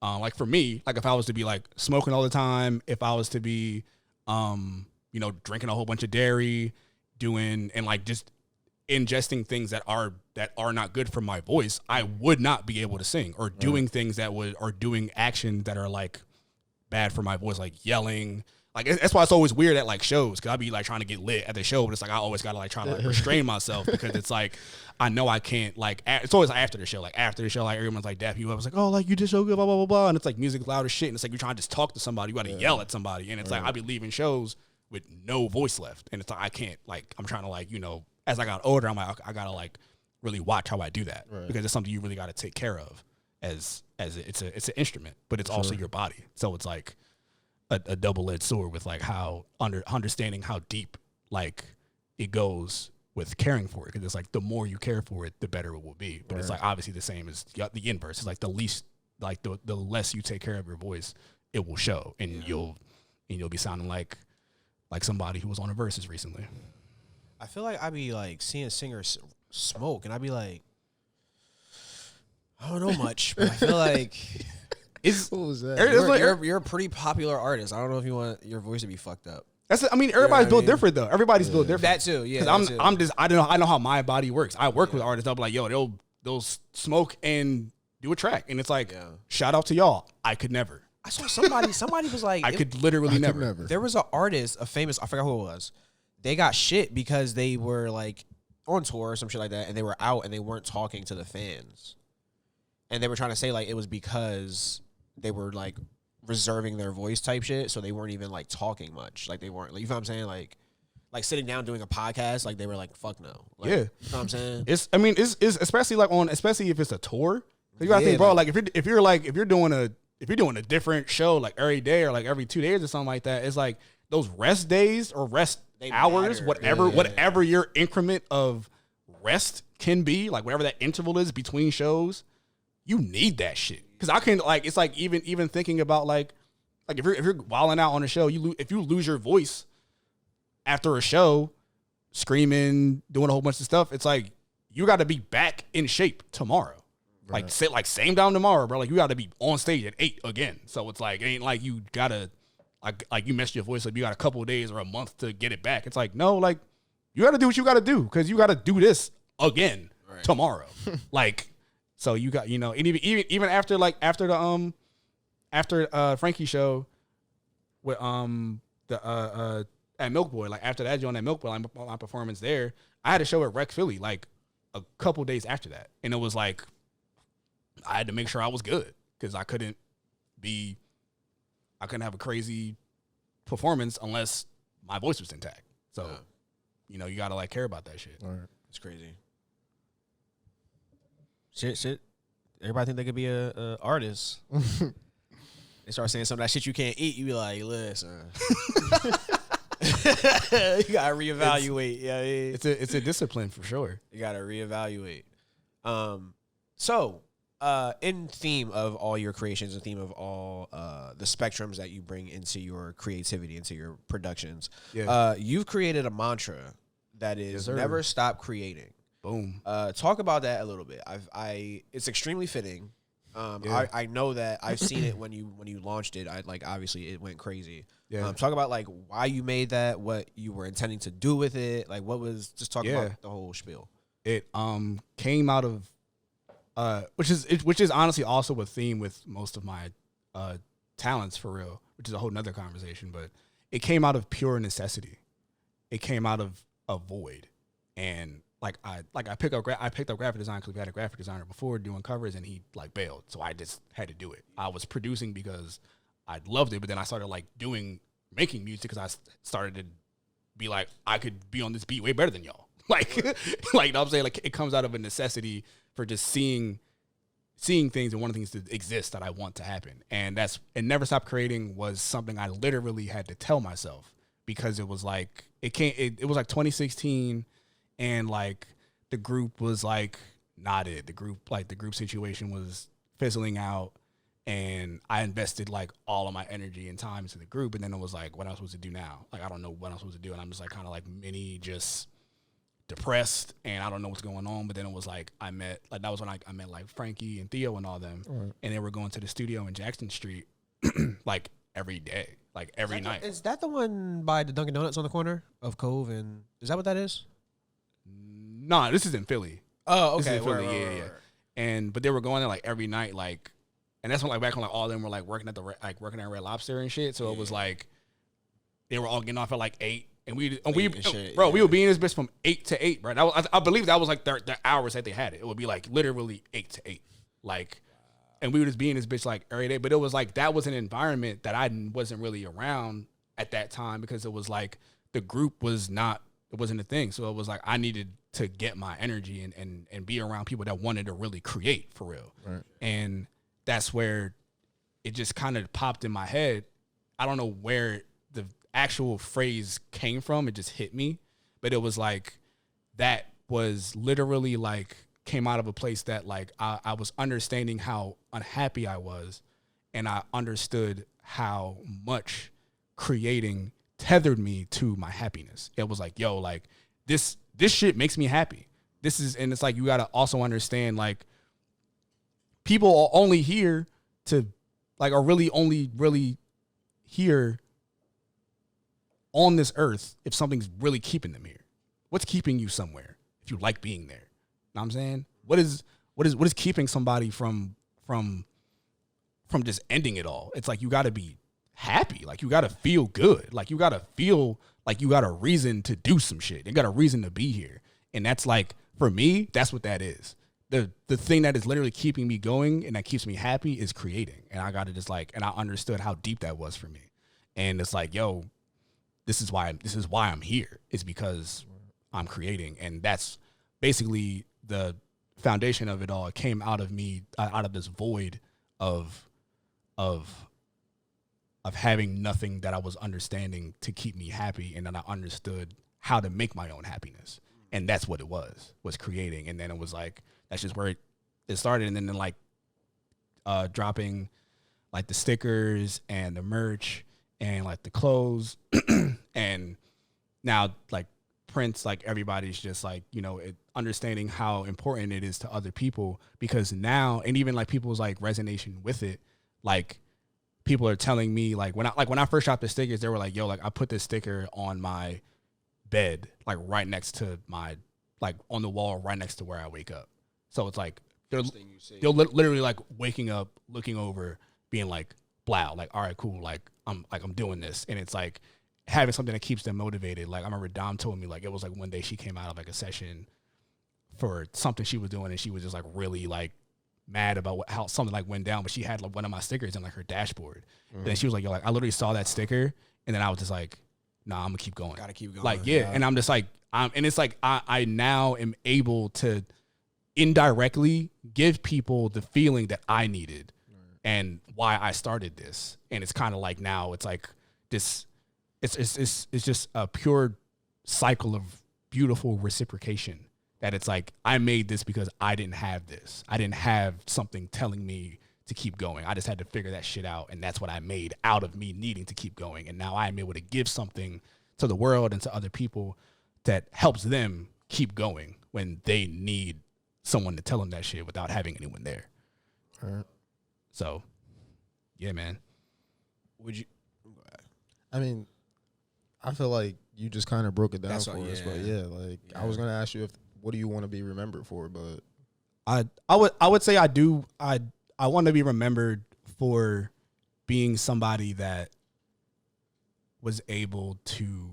like for me, like if I was to be like smoking all the time, if I was to be you know, drinking a whole bunch of dairy, doing and like just ingesting things that are not good for my voice, I would not be able to sing, or doing things that or doing actions that are like bad for my voice, like yelling. Like that's why it's always weird at like shows, because I'll be like trying to get lit at the show, but it's like I always gotta like try to like restrain myself, because it's like I know I can't like. It's always after the show, like everyone's like dapping you up. It's like, oh, like you did so good, blah blah blah blah, and it's like music loud as shit, and it's like you're trying to just talk to somebody, you got to yell at somebody, and it's like I'll be leaving shows with no voice left, and it's like I can't, like I'm trying to like, you know, as I got older, I'm like I gotta like really watch how I do that, because it's something you really got to take care of as it's an instrument, but it's also your body, so it's like a double-edged sword with like how understanding how deep like it goes with caring for it, because it's like the more you care for it, the better it will be. But it's like obviously the same as the inverse. It's like the least, like the less you take care of your voice, it will show, and you'll be sounding like somebody who was on a Versus recently. I feel like I be like seeing singers smoke, and I be like, I don't know much, but I feel like what was that? You're a pretty popular artist. I don't know if you want your voice to be fucked up. I mean, everybody's built different though. Everybody's built different. That too, yeah. I know how my body works. I work with artists. I'll be like, yo, they'll smoke and do a track, and it's like, shout out to y'all. I could never. I saw somebody was like, I could literally never. There was an artist, I forgot who it was. They got shit because they were like on tour or some shit like that, and they were out and they weren't talking to the fans, and they were trying to say like it was because they were like reserving their voice type shit, so they weren't even like talking much. Like they weren't, like, you know what I'm saying? Like sitting down doing a podcast, like they were like, fuck no. Like, yeah, you know what I'm saying? It's especially like especially if it's a tour. You gotta think, bro. Like if you're doing a different show like every day or like every 2 days or something like that, it's like those rest days or rest hours, whatever your increment of rest can be, like whatever that interval is between shows, you need that shit. Because I can, like, it's like even thinking about like if you're wilding out on a show, if you lose your voice after a show, screaming, doing a whole bunch of stuff, it's like you got to be back in shape tomorrow. Right. Same down tomorrow, bro. Like you got to be on stage at 8 again. So it's like it ain't like you gotta like you messed your voice up. You got a couple of days or a month to get it back. It's like no, like you got to do what you got to do because you got to do this again tomorrow. Like so you got and even after Frankie's show with the at Milk Boy, like after that joint at Milk Boy, like, my performance there, I had a show at Rec Philly like a couple days after that, and it was like. I had to make sure I was good because I couldn't have a crazy performance unless my voice was intact. So, you got to like care about that shit. All right. It's crazy. Shit. Everybody think they could be a artist. They start saying some of that shit you can't eat. You be like, listen. You got to reevaluate. It's a discipline for sure. You got to reevaluate. So, in theme of all your creations, in theme of all the spectrums that you bring into your creativity, into your productions, you've created a mantra that is never stop creating. Boom. Talk about that a little bit. It's extremely fitting. I know that I've seen it when you launched it. Obviously it went crazy. Yeah. Talk about like why you made that, what you were intending to do with it. Like what was just talk about the whole spiel. It came out of which is honestly also a theme with most of my talents for real, which is a whole nother conversation. But it came out of pure necessity. It came out of a void, and I picked up graphic design because we had a graphic designer before doing covers, and he like bailed, so I just had to do it. I was producing because I loved it, but then I started making music because I started to be like I could be on this beat way better than y'all. Like you know what I'm saying, like it comes out of a necessity for just seeing things and wanting things to exist that I want to happen. And Never Stop Creating was something I literally had to tell myself because it was like, it was like 2016 and like the group was like not it. The group situation was fizzling out and I invested like all of my energy and time into the group. And then it was like, what am I supposed to do now? Like, I don't know what I'm supposed to do. And I'm just like, kind of like just depressed and I don't know what's going on. But then it was like that was when I met like Frankie and Theo and all them, and they were going to the studio in Jackson Street like every day, like every night. Is that the one by the Dunkin' Donuts on the corner of Cove? And is that what that is? Nah, this is in Philly. Oh, okay. Yeah. But they were going there like every night, like, and that's when like back when like all of them were like working at Red Lobster and shit. So it was like they were all getting off at like 8. And we would be in this bitch from 8 to 8, bro. I believe that was like their hours that they had it. It would be like literally 8 to 8, like, and we would just be in this bitch like every day. But it was like that was an environment that I wasn't really around at that time because it was like the group wasn't a thing. So it was like I needed to get my energy and be around people that wanted to really create for real. Right. And that's where it just kind of popped in my head. I don't know where the actual phrase came from. It just hit me, but it was like that was literally like came out of a place that like I was understanding how unhappy I was, and I understood how much creating tethered me to my happiness. It was like, yo, like this shit makes me happy. And it's like you gotta also understand like people are only here to like are really only really here on this earth if something's really keeping them here. What's keeping you somewhere if you like being there? Know what I'm saying? What is keeping somebody from just ending it all? It's like you gotta be happy. Like you gotta feel good. Like you gotta feel like you got a reason to do some shit. You got a reason to be here. And that's like, for me, that's what that is. The thing that is literally keeping me going and that keeps me happy is creating. And I got to just like, and I understood how deep that was for me. And it's like, yo, this is why I'm here. It's because I'm creating. And that's basically the foundation of it all. It came out of me, out of this void of having nothing that I was understanding to keep me happy. And then I understood how to make my own happiness. And that's what it was creating. And then it was like, that's just where it started. And then like dropping like the stickers and the merch and like the clothes and now like prints, like everybody's just like, you know, understanding how important it is to other people, because now, and even like people's like resonation with it, like people are telling me like when I first dropped the stickers, they were like, yo, like I put this sticker on my bed, like right next to my, like on the wall right next to where I wake up. So it's like they're literally like waking up, looking over, being like, "Blow!" Like, all right, cool. Like I'm doing this, and it's like having something that keeps them motivated. Like I remember Dom told me like it was like one day she came out of like a session for something she was doing, and she was just like really like mad about how something like went down, but she had like one of my stickers in like her dashboard. Mm-hmm. Then she was like, "Yo, like I literally saw that sticker," and then I was just like, "Nah, I'm gonna keep going. Gotta keep going." Like yeah, and I'm just like and it's like I now am able to indirectly give people the feeling that I needed and why I started this. And it's kind of like now it's like this, it's just a pure cycle of beautiful reciprocation that it's like, I made this because I didn't have this. I didn't have something telling me to keep going. I just had to figure that shit out. And that's what I made out of me needing to keep going. And now I'm able to give something to the world and to other people that helps them keep going when they need someone to tell them that shit without having anyone there. All right. So, yeah, man. Would you? I mean, I feel like you just kind of broke it down for us, but yeah, like I was gonna ask you what do you want to be remembered for, but I would say I want to be remembered for being somebody that was able to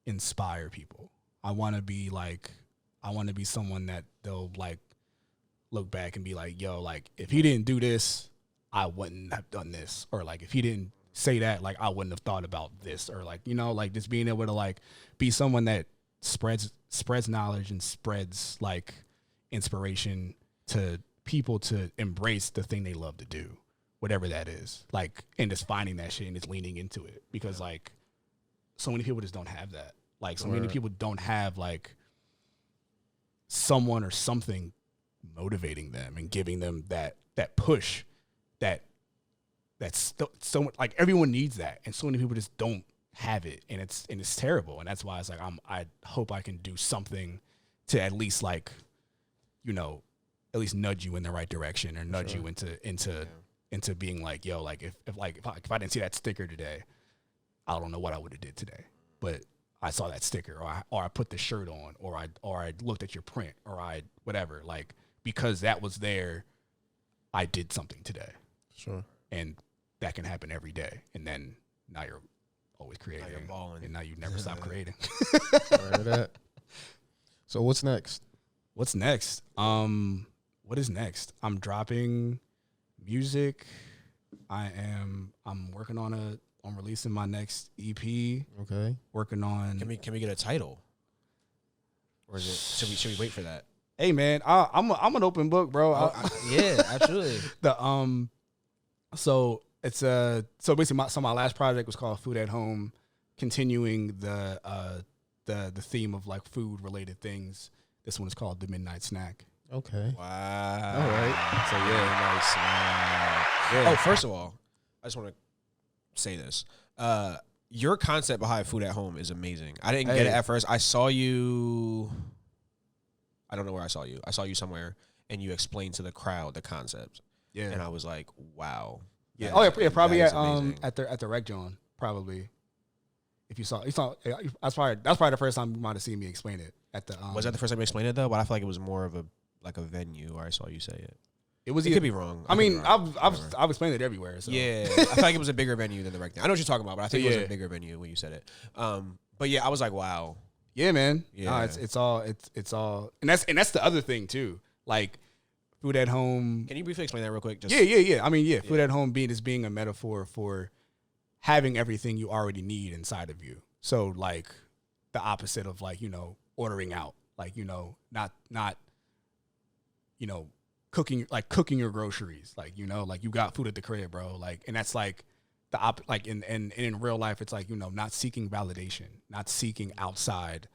inspire people. I want to be someone that they'll like look back and be like, yo, like if he didn't do this, I wouldn't have done this. Or like if he didn't say that, like I wouldn't have thought about this. Or like, you know, like just being able to like be someone that spreads knowledge and spreads like inspiration to people to embrace the thing they love to do, whatever that is. Like, and just finding that shit and just leaning into it, because like so many people just don't have that. Like so many people don't have like someone or something motivating them and giving them that push that's so like everyone needs that, and so many people just don't have it, and it's terrible. And that's why it's like I hope I can do something to at least like, you know, at least nudge you in the right direction, or nudge you into being like, yo, like if I didn't see that sticker today, I don't know what I would have did today, but I saw that sticker, or I put the shirt on, or I looked at your print, or I whatever, like because that was there, I did something today. Sure. And that can happen every day, and then now you're always creating, and now you never stop creating. So what's next? What is next? I'm dropping music. I'm working on releasing my next EP. Okay. Working on. Can we get a title? Or is it should we wait for that? Hey man, I'm an open book, bro. Yeah, absolutely. So it's so basically my last project was called Food at Home, continuing the theme of like food related things. This one is called The Midnight Snack. Okay. Wow. All right. So yeah, nice. Yeah. Oh, first of all, I just want to say this. Your concept behind Food at Home is amazing. I didn't get it at first. I saw you. I don't know where I saw you. I saw you somewhere, and you explained to the crowd the concept. Yeah. And I was like, wow. Yeah. Oh yeah. Probably at the Rec John. Probably. If you saw, that's probably the first time you might have seen me explain it at the. Was that the first time you explained it though? But I feel like it was more of a venue where I saw you say it. It could be wrong. I've explained it everywhere. So. Yeah, I feel like it was a bigger venue than the Rec. I know what you're talking about, but I think it was a bigger venue when you said it. But yeah, I was like, wow. Yeah, man. Yeah. Nah, it's all, and that's the other thing too. Like food at home. Can you briefly explain that real quick? Yeah. I mean, food at home being a metaphor for having everything you already need inside of you. So like the opposite of like, ordering out, like, not, cooking your groceries, like, like you got food at the crib, bro. Like, and that's like like in real life, it's like, not seeking validation, not seeking outside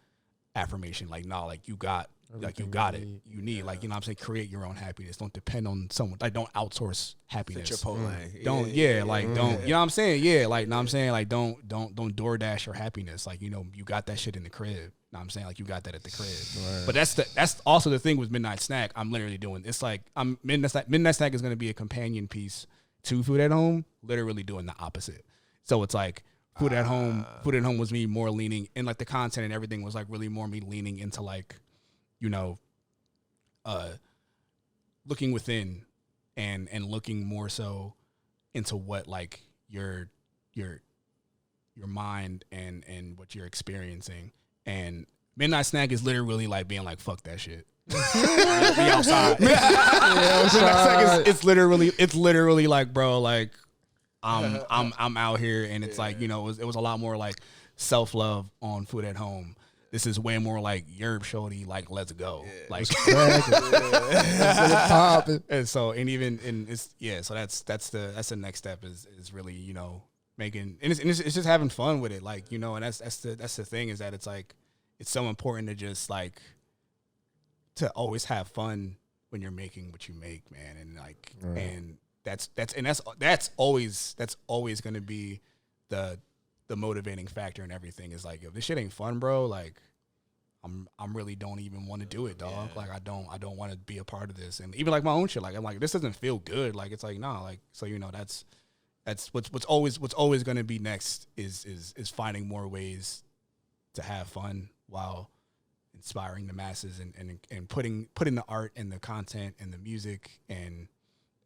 affirmation. Like, no, like you got it. You need, like, what I'm saying, create your own happiness. Don't depend on someone. Like, don't outsource happiness. Chipotle. Don't, don't, you know what I'm saying? Yeah, like, I'm saying, like, don't DoorDash your happiness. Like, you got that shit in the crib. Know what I'm saying? Like, you got that at the crib. Right. But that's also the thing with Midnight Snack. I'm literally doing, it's like, Midnight Snack is going to be a companion piece to Food at Home, literally doing the opposite. So it's like, Food at Home was me more leaning, and like the content and everything was like really more me leaning into like, looking within and looking more so into what like your mind and what you're experiencing. And Midnight Snack is literally like being like, fuck that shit. Be outside. Midnight Snack it's literally like, bro, like I'm out here, and it's like, it was a lot more like self-love on Food at Home. This is way more like Yerb Shorty, like, let's go. Yeah. Like, and so, so that's the next step is really, making, and it's just having fun with it. Like, and that's the thing, is that it's like, it's so important to just like, to always have fun when you're making what you make, man. And like, and that's always going to be the motivating factor and everything, is like, if this shit ain't fun, bro, like I'm really don't even want to do it, dog. Yeah. Like I don't want to be a part of this. And even like my own shit, like I'm like, this doesn't feel good. Like, it's like, nah, like, so, that's what's always going to be next is finding more ways to have fun while inspiring the masses and putting the art and the content and the music and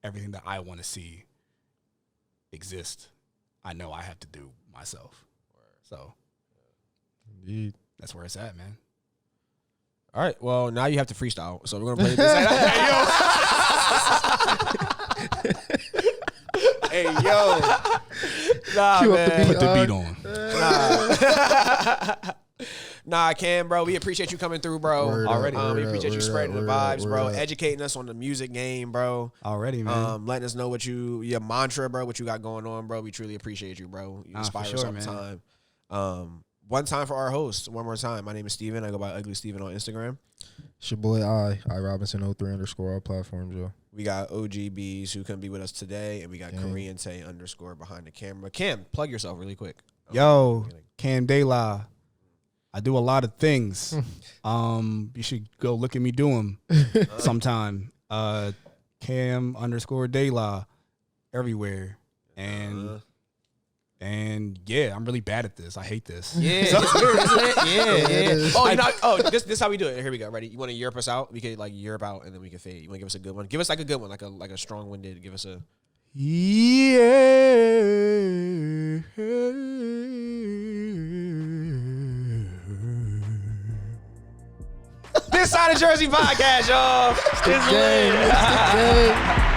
everything that I want to see exist. I know I have to do myself. So indeed, that's where it's at, man. All right. Well, now you have to freestyle. So we're gonna play this. Hey yo. Nah, man. Put the beat on. Nah, Kam, bro. We appreciate you coming through, bro. Already. We appreciate you spreading the vibes, bro. Educating us on the music game, bro. Already, man. Letting us know what your mantra, bro, what you got going on, bro. We truly appreciate you, bro. You inspire us all the time. One time for our host. One more time. My name is Steven. I go by Ugly Steven on Instagram. It's your boy I Robinson03 _ all platforms, yo. We got OGBs who couldn't be with us today, and we got Korean Tay _ behind the camera. Kam, plug yourself really quick. Yo, Kam DeLa. I do a lot of things. You should go look at me do them sometime. Kam _ DeLa everywhere. And yeah, I'm really bad at this. I hate this. Yeah, so, it's weird, isn't it? Yeah. This is how we do it. Here we go. Ready? You want to Europe us out? We could like Europe out, and then we can fade. You want to give us a good one? Give us like a good one, like a strong winded. Give us a. Yeah. This Side of Jersey podcast, y'all. It's the game.